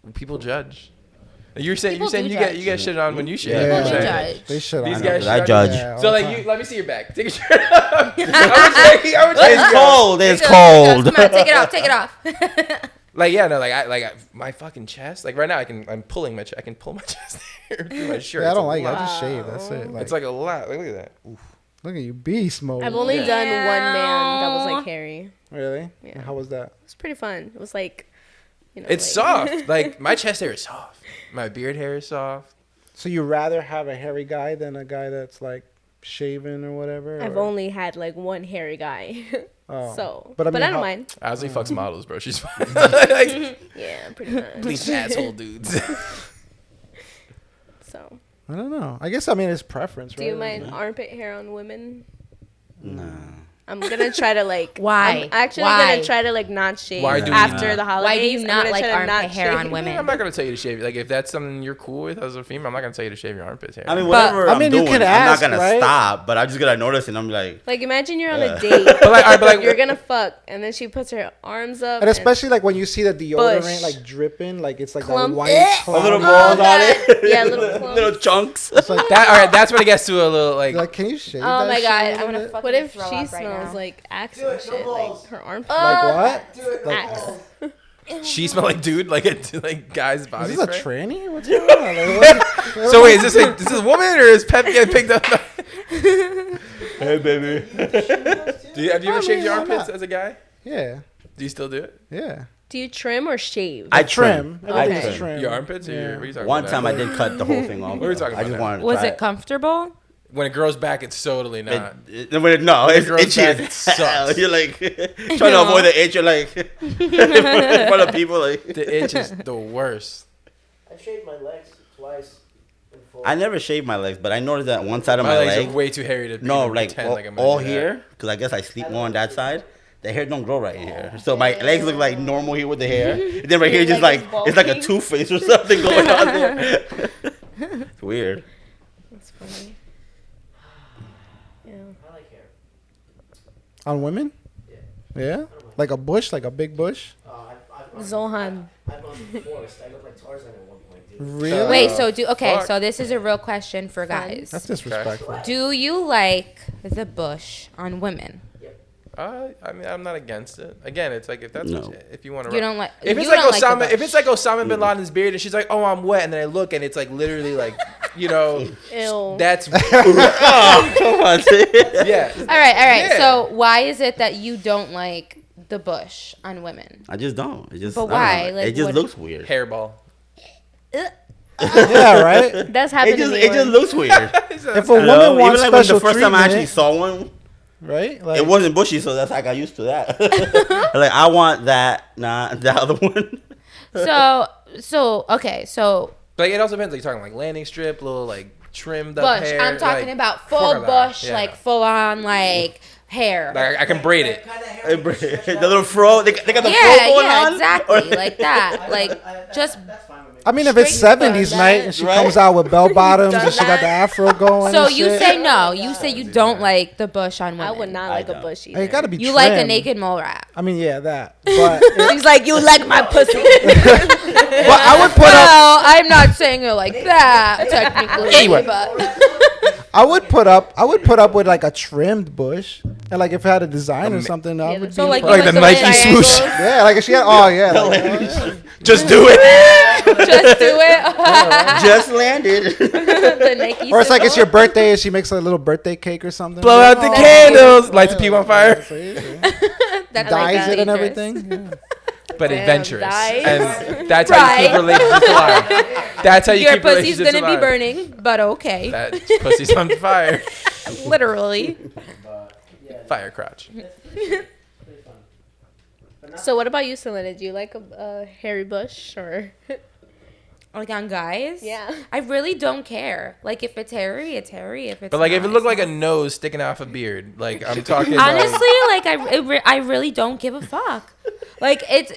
know. People judge. You're saying People you do get shit on when you shit. Yeah. You're People do saying. judge. They should. These on guys it. I should- judge. Yeah, all So the like time. you, let me see your back. Take your shirt off. I would say It's cold. It's cold. Come on, take it off. Take it off. Like yeah, no, my fucking chest. Like right now, I'm pulling my chest. I can pull my chest hair through my shirt. Yeah, I It's don't a like it. I lot. just shave. That's it. Like, It's like a lot. Like, look at that. Oof. look at you, beast mode. I've only Yeah. done one man that was like hairy. Really? Yeah. How was that? It was pretty fun. It was like, you know, It's like- soft. Like my chest hair is soft. My beard hair is soft. So you rather have a hairy guy than a guy that's like shaven or whatever? I've or- only had like one hairy guy. Oh. So, But I mean, I don't how- mind. Ozzy fucks models, bro. She's fine. Like, Yeah, pretty much. these asshole dudes. So, I don't know. I guess I mean it's preference, do right? you mind armpit hair on women? Nah. I'm gonna try to like. Why? I'm actually Why? gonna try to like not shave Why do you after not? the holidays. Why do you I'm not gonna like try to armpit not hair on shave. women? I'm not gonna tell you to shave. Like if that's something you're cool with as a female, I'm not gonna tell you to shave your armpits hair. I mean, But- whatever I I'm mean, you doing, can I'm ask, not gonna right? stop. But I'm just gonna notice, and I'm like, Like imagine you're on a Yeah. date. but like, You're gonna fuck, and then she puts her arms up. And especially like when you see the deodorant Bush. like dripping, like it's like Clump. that white Eh. a little cloud. balls on God. it. Yeah, little clumps. little chunks. It's like, that. All right, that's when it gets to a little like. like, can you shave Oh that my shit god, a I'm little gonna bit? fuck. What if throw she up right smells now. like axe Do and it, no shit? Like balls. her armpit. Like what? Do it. Like, she smell like dude, like a like guy's body is this a spray. tranny? What's going on? Like, what? So wait, is this a woman or is Pep getting picked up? Hey, baby. Have you ever I shaved mean, your why armpits not? as a guy? Yeah, Do you still do it? yeah. Do you trim or shave? I Trim. I Everything's trim. trim. Your armpits or Yeah. your, what are you talking One about time now? I did cut the whole thing off. What are we talking I just about now? wanted to Was try it comfortable? When it grows back, it's totally not. No, it's grows itchy back, as it sucks. hell. You're like trying to avoid the itch. You're like in front of people. Like The itch is the worst. I've shaved my legs twice. In full. I never shaved my legs, but I noticed that one side of My my legs leg. are way too hairy to No, even like pretend all, like I'm gonna all do that. here, because I guess I sleep more on that side. The hair don't grow right here, so my legs look like normal here with the hair. And then right here, just leg like is it's like a bulging. two-face or something going on there. It's weird. That's funny. Yeah. I like hair. On women? Yeah. Like a bush, like a big bush. Zohan. I've gone to the forest. I looked like Tarzan at one point, dude. Really? Wait, so okay, fuck. so this is a real question for guys. That's disrespectful. Do you like the bush on women? I mean, I'm not against it. Again, it's like if that's No. what if you want to. You don't like. If it's you like don't like the Osama, if bush. it's like Osama bin Laden's beard, and she's like, "Oh, I'm wet," and then I look, and it's like literally like, you know, Ew. that's Oh, come on. yeah. All right. Yeah. So why is it that you don't like the bush on women? I just don't. It just. But I don't why? know. Like, it just what- looks weird. Hairball. Yeah, right. That's It happened just to me. it just once. looks weird. If a You woman know? wants Even like when special the first time I actually treatment, saw one, right? Like, it wasn't bushy, so that's how I got used to that. Like I want that, not the other one. So okay. So Like it also depends. Like you're talking like landing strip, little like trimmed up bush. hair. I'm talking like, about full fuck that, bush, yeah. like full on like hair. Like I can braid it. Kind of hair. The little fro, they got the fro Yeah, going yeah, on. exactly, like that. Like just. That's fine with me. I mean, if it's Straight 70s bun, night and she right? comes out with bell bottoms and Done she got the that. afro going. So and you shit. say no. You say you don't like the bush on women. I would not I like a don't. bush Hey, either. it gotta be. You like a trimmed. naked mole rat. I mean, yeah, that. But He's like, you like my pussy. but I would put up. Well, I'm not saying it like that technically, Anyway. but I would put up with like a trimmed bush, and like if it had a design or something, I would so be like, impressed. Like the you like Nike triangles? swoosh. Yeah, like if she had. Oh yeah. Like, Just do it. Just do it. Just landed. The Nike. or it's like it's your symbol. birthday and she makes a little birthday cake or something. Blow out the Oh, candles. Lights the people on fire. See? That's Dyes like it and dangerous. everything. Yeah. But Damn, adventurous. dice. And that's how you keep Right. relationships alive. That's how you Your keep pussy's relationships gonna be alive. burning, but okay, That pussy's on fire. literally. But, yeah, Fire crotch. it's pretty fun. But So what about you, Selena? Do you like a hairy bush or? Like on guys? Yeah. I really don't care. Like if it's hairy, it's hairy. If it's But like, if not, it looked it's like a not. nose sticking off a beard, like I'm talking. Honestly, like I really don't give a fuck. Like it's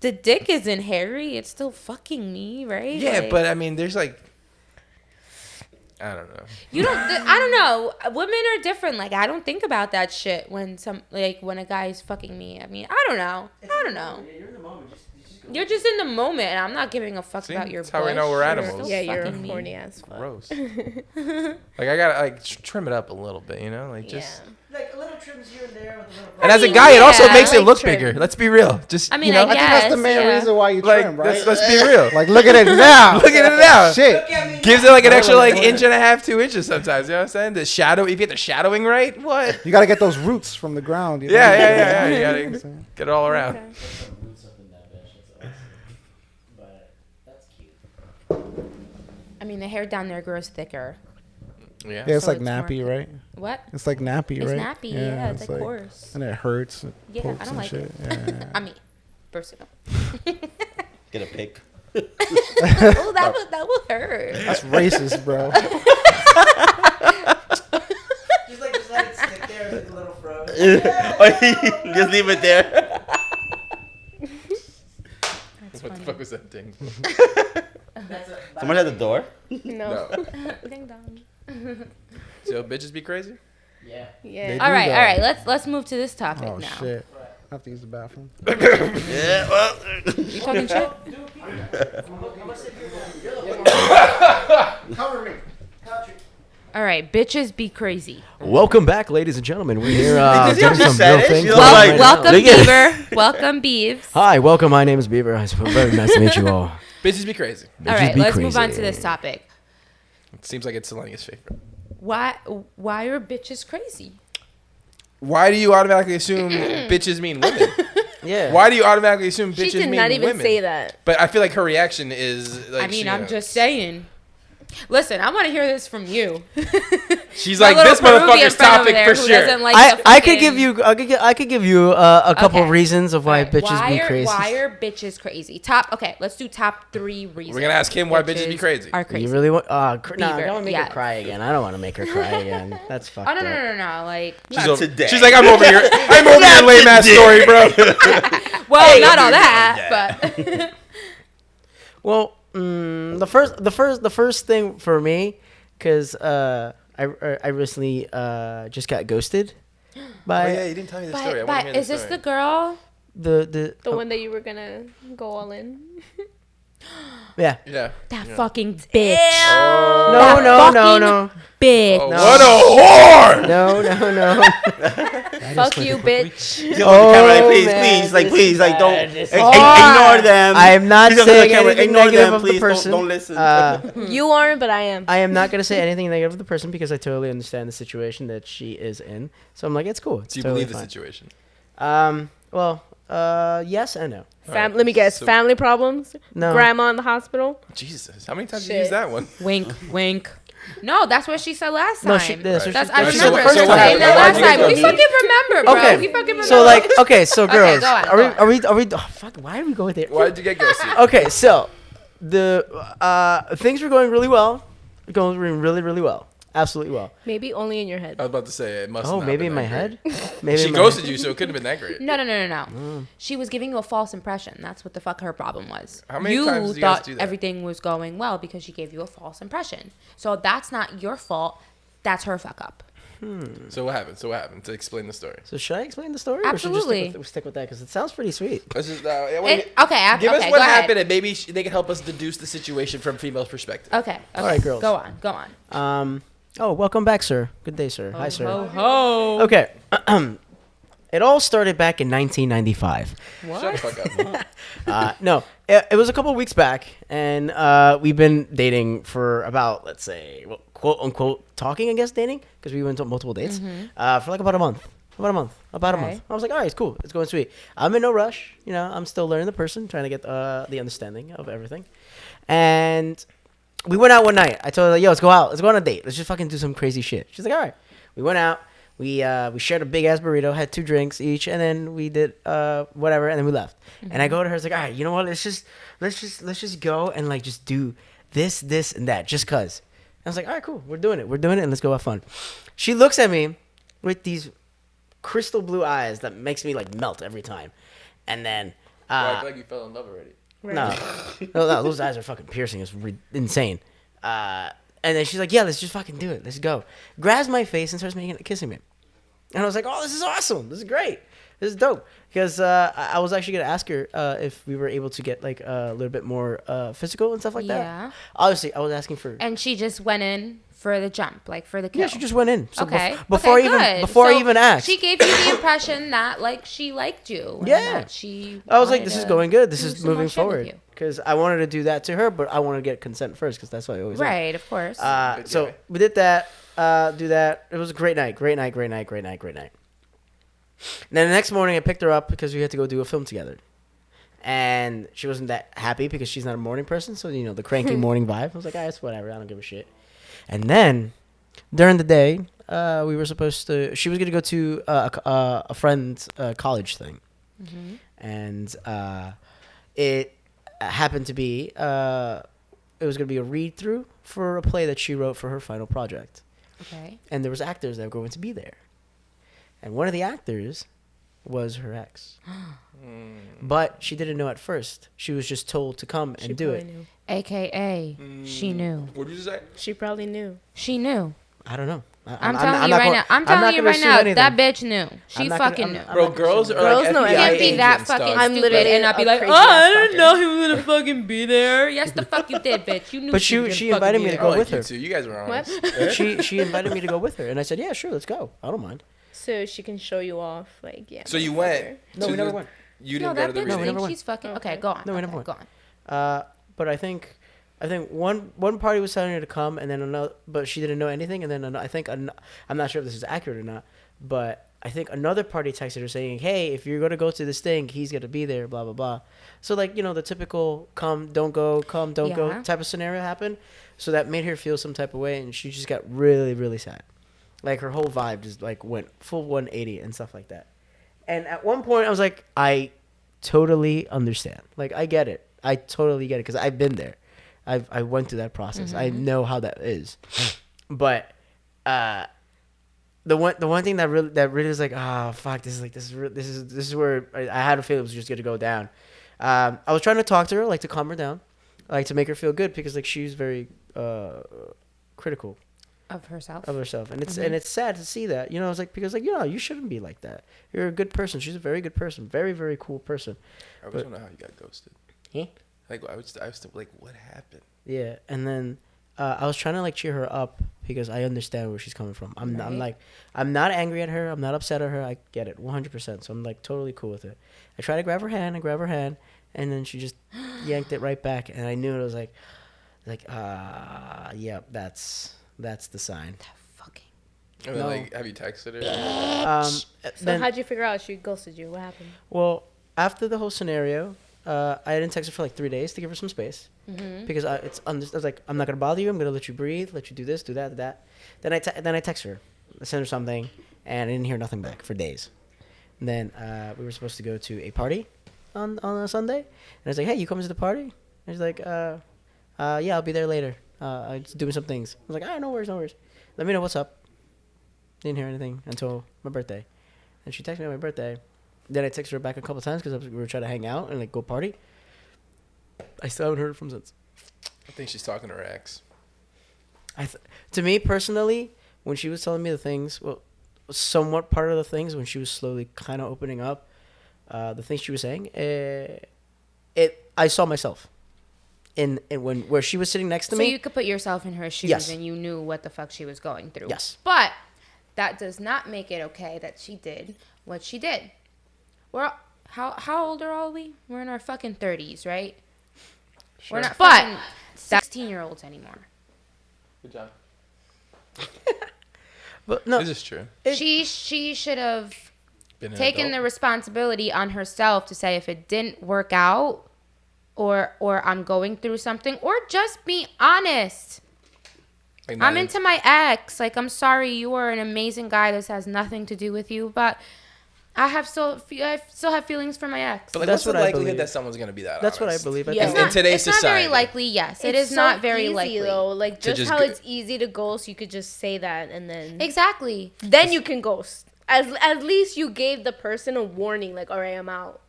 the dick isn't hairy. It's still fucking me, right? Yeah, Like, but I mean, there's like, I don't know. you don't. I don't know. Women are different. Like I don't think about that shit when when a guy's fucking me. I mean, I don't know. I don't know. You're in the moment. You're just in the moment, and I'm not giving a fuck See? about your. That's how we bush. know we're You're animals. still Yeah, you're fucking me. horny as fuck. Gross. Like I gotta like trim it up a little bit, you know, like just. Yeah. Like a little trims here and there with a little. And as a mean, guy, it also yeah, makes I it like look trim. bigger. Let's be real. Just I mean, you know, I I think that's the Yes, main yeah. reason why you like trim, right? let's be real. Like, look at it now. Look at it now. Shit. Gives it like an extra like inch and a half, 2 inches sometimes. You know what I'm saying? The shadow. If you get the shadowing right, what? You got to get those roots from the ground. You know? Yeah. You gotta get it all around. Okay. Roots up in that bitch. That's awesome. But that's cute. I mean, the hair down there grows thicker. Yeah. Yeah, it's So like it's more- nappy, right? What? It's like nappy, It's right? nappy. Yeah, it's like coarse. And it hurts. It Yeah, I pokes don't and like shit. it. Yeah. I mean, personal. Get a pick. Oh, that will hurt. That's racist, bro. Just let it stick there with a little froze. Just leave it there. What the fuck was that thing? Someone at the door. No. Ding dong. So bitches be crazy. Yeah. Yeah. They All do right, that. all right. Let's move to this topic Oh now. shit! I have to use the bathroom. Yeah. Well. You talking shit? Cover me. Couch. All right, bitches be crazy. Welcome back, ladies and gentlemen. We're here Did you doing just some say real it? things. She was Well, like- welcome, Look at- Beaver. Welcome, Beeves. Hi, welcome. My name is Beaver. It's very nice to meet you all. Bitches be crazy. All Bitches right, be let's move on to crazy. this topic. It seems like it's Selenia's favorite. Why are bitches crazy? Why do you automatically assume bitches mean women? Yeah. Why do you automatically assume bitches She did mean not even women? say that. But I feel like her reaction is like. I mean, she, I'm just saying. Listen, I want to hear this from you. She's My like little this Peruvian motherfucker's friend over topic there for who sure. doesn't like the I could fucking- give you I could give you a couple Okay. of reasons of why Alright, bitches be crazy. Why are bitches crazy? Okay, let's do top 3 reasons. We're gonna ask him why bitches be crazy. Are crazy. You really want? Nah, Beaver, don't wanna make yeah. her cry again. I don't want to make her cry again. That's fucked Oh no, up. no. Like, Not today. She's like, I'm over your lame ass story, bro. well, not all that, but Well, the first thing for me, because I recently just got ghosted by you didn't tell me the story. I wanna but hear the is this story. the girl? the The one that you were gonna go all in. yeah. Yeah. That fucking bitch. No, no. Bitch. Oh, what a whore! No. Fuck you, bitch. Yo, the camera, like, please, man, please, like, this please, is like, don't bad. This is ignore them. I am not Please don't look at saying the camera. anything Ignore negative them, of the please, person. Don't listen. You aren't, but I am. I am not going to say anything negative of the person because I totally understand the situation that she is in. So I'm like, it's cool. It's Do you totally believe the fine. situation? Well, yes and no. Let me guess. so- Family problems. No. Grandma in the hospital. Jesus, how many times did Shit. you use that one? Wink, wink. No, that's what she said last time. No, she- that's what That's, she- I that's remember what- so her what saying happened? that Why'd last you get time. We ghosted? fucking remember, bro. Okay. We fucking remember. So like, okay, so girls, go on, are go we? Oh, fuck, why are we going there? Why did you get ghosted? Okay, so the things were going really well, going really, really well, absolutely well. Maybe only in your head. I was about to say it must. Oh, not maybe have in been my that great. head. Maybe She in my head. ghosted you, so it couldn't have been that great. No. She was giving you a false impression. That's what the fuck her problem was. How many you times do you guys thought do that? everything was going well because she gave you a false impression. So that's not your fault. That's her fuck up. So what happened? To explain the story. So should I explain the story? Absolutely. Or should we stick with that because it sounds pretty sweet. Let's just, Okay, give us okay, what go ahead. happened, and maybe they can help us deduce the situation from female's perspective. Okay. All right, girls. Go on. Oh, welcome back, sir. Good day, sir. Hi, sir. Ho ho. Okay. It all started back in 1995. Shut the fuck up. No, it was a couple weeks back, and we've been dating for about, let's say, well, quote unquote, talking, I guess, dating, because we went on multiple dates for like about a month. About a month. Okay. I was like, all right, it's cool. It's going sweet. I'm in no rush. You know, I'm still learning the person, trying to get the understanding of everything. And we went out one night. I told her, yo, let's go out. Let's go on a date. Let's just fucking do some crazy shit. She's like, all right. We went out. We shared a big ass burrito, had 2 drinks each, and then we did whatever, and then we left. And I go to her, it's like, all right, you know what? Let's just go and like just do this, and that, just cause. I was like, all right, cool, we're doing it, and let's go have fun. She looks at me with these crystal blue eyes that makes me like melt every time, and then I feel like you fell in love already. no, those eyes are fucking piercing. It's insane. And then she's like, yeah, let's just fucking do it. Let's go. Grabs my face and starts kissing me. And I was like, oh, this is awesome. This is great. This is dope. Because I was actually going to ask her if we were able to get like a little bit more physical and stuff like that. Yeah. Obviously, I was asking for... And she just went in for the jump, like for the kill. Yeah, she just went in. So okay. Before good. I even asked. She gave you the impression that like she liked you. And Yeah. that she I was like, wanted this is to going good. This do is some more moving shit with forward. you. Because I wanted to do that to her, but I wanted to get consent first because that's what I always do. Right, of course. So we did that. Do that. It was a great night. And then the next morning, I picked her up because we had to go do a film together. And she wasn't that happy because she's not a morning person. So, you know, the cranky morning vibe. I was like, ah, it's whatever. I don't give a shit. And then during the day, we were supposed to... She was going to go to a friend's college thing. Mm-hmm. And it happened to be... it was going to be a read-through for a play that she wrote for her final project. Okay. And there was actors that were going to be there. And one of the actors was her ex. But she didn't know at first. She was just told to come and do it. Knew. AKA, she knew. What did you say? She probably knew. She knew. I don't know. I'm telling you right now. I'm telling you right now. That bitch knew. She fucking knew. Bro, girls are Girls like know FBI You can't be agents that and fucking stuff. I'm stupid literally and not be a like, oh, crazy ass I didn't stalker. know he was gonna fucking be there. Yes, the fuck you did, bitch. You knew. But she she invited me to go I like with you her. two. You guys were on. What? She invited me to go with her, and I said, yeah, sure, let's go. I don't mind. So she can show you off, like, yeah. So you went. No, to we never the- went. You No, didn't go that to the bitch reading. we never thinks went. she's fucking. Okay. Okay, go on. No, we Okay, never went. Go on. But I think one party was telling her to come, and then another, but she didn't know anything, and then I'm not sure if this is accurate or not, but I think another party texted her saying, hey, if you're gonna go to this thing, he's gonna be there, blah blah blah. So like, you know, the typical come don't go Yeah. type of scenario happened. So that made her feel some type of way, and she just got really really sad. Like her whole vibe just like went full 180 and stuff like that. And at one point I was like, I totally understand. Like I get it. I totally get it because I've been there. I went through that process. I know how that is. But the one thing that really is like, oh fuck, this is where I had a feeling it was just gonna go down. I was trying to talk to her, like to calm her down, like to make her feel good because like she's very critical Of herself. of herself, and it's sad to see that, you know. It's like, because like, you know, you shouldn't be like that. You're a good person. She's a very good person, very very cool person. I always wonder how you got ghosted. Huh? Like I was still like, what happened? Yeah, and then I was trying to like cheer her up because I understand where she's coming from. I'm not angry at her. I'm not upset at her. I get it 100%. So I'm like totally cool with it. I try to grab her hand, and then she just yanked it right back, and I knew it was like, yeah, that's the sign. Fucking. I mean, No. like, have you texted her? So Then, how'd you figure out she ghosted you? What happened? well, after the whole scenario, I didn't text her for like 3 days to give her some space because I was like, I'm not gonna bother you. I'm gonna let you breathe, let you do this, do that, do that. Then I text her, I sent her something, and I didn't hear nothing back for days. And then we were supposed to go to a party on a Sunday, and I was like, hey, you coming to the party? And she's like, yeah, I'll be there later. I'm just doing some things. I was like, no worries. Let me know what's up. Didn't hear anything until my birthday, and she texted me on my birthday. Then I texted her back a couple times because we were trying to hang out and like go party. I still haven't heard from since. I think she's talking to her ex. To me personally, when she was telling me the things, well, somewhat part of the things when she was slowly kind of opening up, the things she was saying, I saw myself in where she was sitting next to So me. you could put yourself in her shoes Yes. and you knew what the fuck she was going through. Yes. But that does not make it okay that she did what she did. How old are all we? We're in our fucking 30s, right? Sure. We're not fucking 16-year-olds anymore. Good job. But no, This is true. She should have Been an taken the adult. responsibility on herself to say if it didn't work out or I'm going through something, or just be honest. Like, I'm not into my ex. Like, I'm sorry, you are an amazing guy. This has nothing to do with you, but I still have feelings for my ex. But like, That's what's the what I likelihood believe. that someone's gonna be that? That's what I honest? believe. Yeah. In today's it's society. not very likely. Yes, it is so not very easy, likely. though. Like To just just how go- it's easy to ghost, you could just say that and then Exactly. then you can ghost. At least you gave the person a warning, like, all right, I'm out.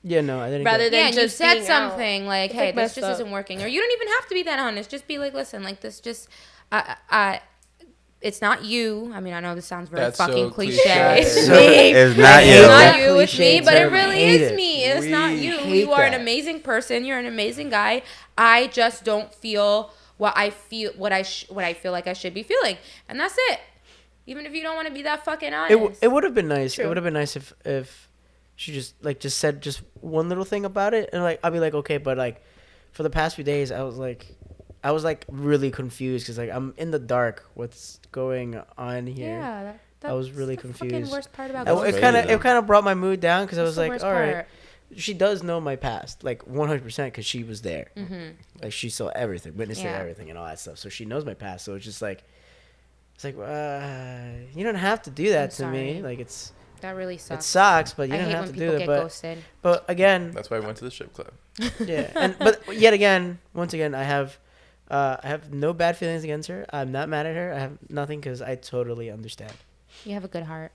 Yeah, no, I didn't. Rather get than Yeah, and you just said being out. something like, It's, "Hey, like, this messed just up. isn't working," or you don't even have to be that honest. Just be like, "Listen, like this just, I it's not you." I mean, I know this sounds very That's fucking so cliche. cliche. It's So, me. it's not It's you. not you, it's Cliche me, but it term. really Hate is it. me. It's not We you. hate You are an that. amazing person. You're an amazing guy. I just don't feel what I feel, what I feel like I should be feeling, and that's it. Even if you don't want to be that fucking honest. It would have been nice. It True. would have been nice if she just said just one little thing about it, and like I'd be like, okay, but like for the past few days, I was like really confused because like I'm in the dark. What's going on here? Yeah, I was really that's the confused. fucking worst part about It ghosting. kind crazy, of brought my mood down because I That's was the like, worst all right, part. she does know my past, like 100%, because she was there. Mm-hmm. Like she saw everything, witnessed Yeah. everything, and all that stuff. So she knows my past. So it's just like, you don't have to do that I'm to sorry. me. Like it That really sucks. sucks, but you I don't hate have when to do people it. get But ghosted. but again, That's why I went to the strip club. yeah. But yet again, once again, I have no bad feelings against her. I'm not mad at her. I have nothing because I totally understand. You have a good heart.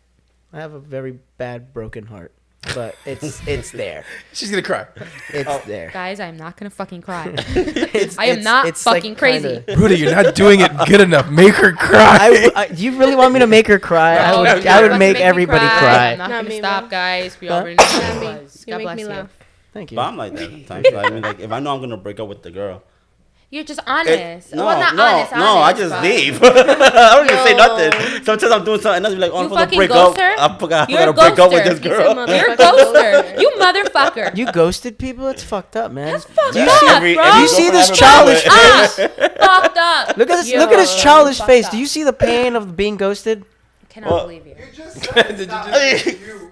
I have a very bad broken heart, but it's there. She's gonna cry. It's there. Guys, I'm not gonna fucking cry. It's, I am not like, fucking crazy. kinda- Rudy, you're not doing it good enough. Make her cry. do you really want me to make her cry? No, I you're would about to make me everybody I'm cry. not Not gonna me, stop, bro. guys. We Huh? already know Not who me. it was. You God make bless me you. laugh. Thank you. But I'm like that sometimes. So, I mean, like if I know I'm gonna break up with the girl, You're just honest. no, well, not no, honest. no, I honest, just but- leave. I don't even say Yo. nothing. Sometimes I'm doing something else, be like, oh, You I'm supposed to fucking break up. ghoster? I forgot You're a to break up with ghoster. this He's a girl. mother- You're a Fucking ghoster. You motherfucker. You ghosted people? It's fucked up, man. fucked Do you up, see, bro. do you see this Every childish girlfriend face? Fucked up. Look at this. Yo, Look at his childish fucked face. up. Do you see the pain of being ghosted? Cannot Well- believe you. You just said it's Did you not just- you.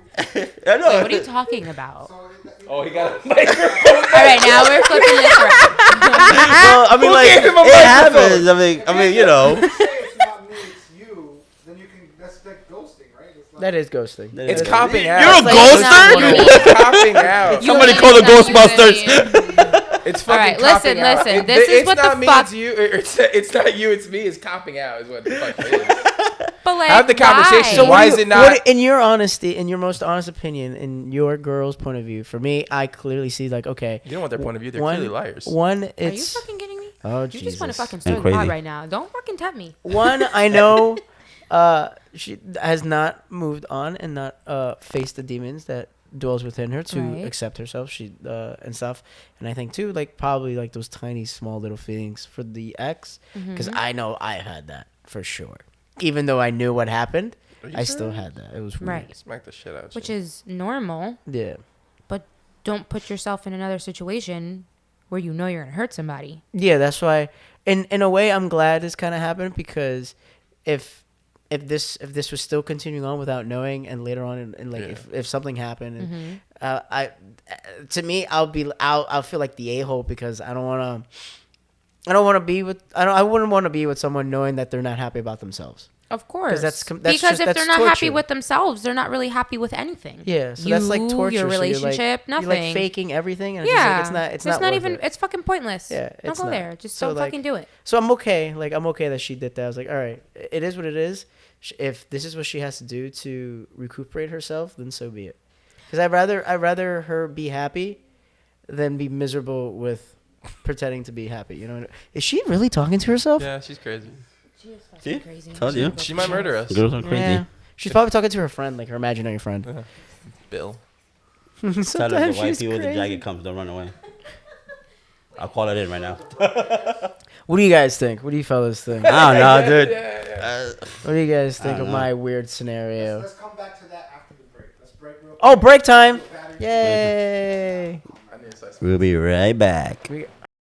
I know. Wait, what are you talking about? So Oh, he got a microphone. All right, now we're flipping this around. Well, I mean, Who like gave him a it microphone? happens. I mean, you know. if you say it's not me, it's you, then you can. That's like ghosting, right? It's not, That is ghosting. It's That is- copping out. You're a Like, it's not ghoster? me. It's copping out. You Somebody really call the think that Ghostbusters. you- It's All fucking right, listen, copping out. listen, this is it's what the not me, fuck- It's you. It's not you. It's me. It's copping out. Is what the fuck it is. But like, Have the conversation. why? So why is it not? In your honesty, in your most honest opinion, in your girl's point of view, for me, I clearly see like, okay, You don't want their point of view. They're one, clearly liars. One, Are you it's fucking kidding me? oh You Jesus. just want to fucking And stir the pot crazy. right now. Don't fucking tempt me. One, I know, she has not moved on and not faced the demons that dwells within her to Right. accept herself. She and stuff, and I think too, like probably like those tiny, small little feelings for the ex, because I know I had that for sure. Even though I knew what happened, Are you I sure? still had that. It was weird. Right. Smack the shit out. Which you. is normal, Yeah. but don't put yourself in another situation where you know you're gonna hurt somebody. Yeah, that's why. In a way, I'm glad this kind of happened because if this was still continuing on without knowing, and later on, and like Yeah. if something happened, and to me, I'll feel like the a-hole because I wouldn't want to be with someone knowing that they're not happy about themselves. Of course, that's because just- if that's they're not happy torture. with themselves, they're not really happy with anything. Yeah, so that's like You, torture. your so you're, relationship, You're like nothing. faking everything, and Yeah, it's not worth even. it. It's fucking pointless. Yeah, don't it's go not. there. Just So, don't like, fucking do it. So I'm okay. Like I'm okay that she did that. I was like, all right, it is what it is. If this is what she has to do to recuperate herself, then so be it. Because I'd rather her be happy than be miserable with pretending to be happy. You know? Is she really talking to herself? Yeah, she's crazy. See? Crazy. Told you. She might murder us. Girls are crazy. Yeah. She's probably talking to her friend, like her imaginary friend. Bill. Tell her the Sometimes white she's people with the crazy. jacket comes, don't run away. I'll call it in right now. What do you guys think? What do you fellas think? I don't know, dude. What do you guys think don't of know. my weird scenario? Let's come back to that after the break. Let's break real quick. Oh, break time! Battery- Yay! I need a slice. We'll be right back. We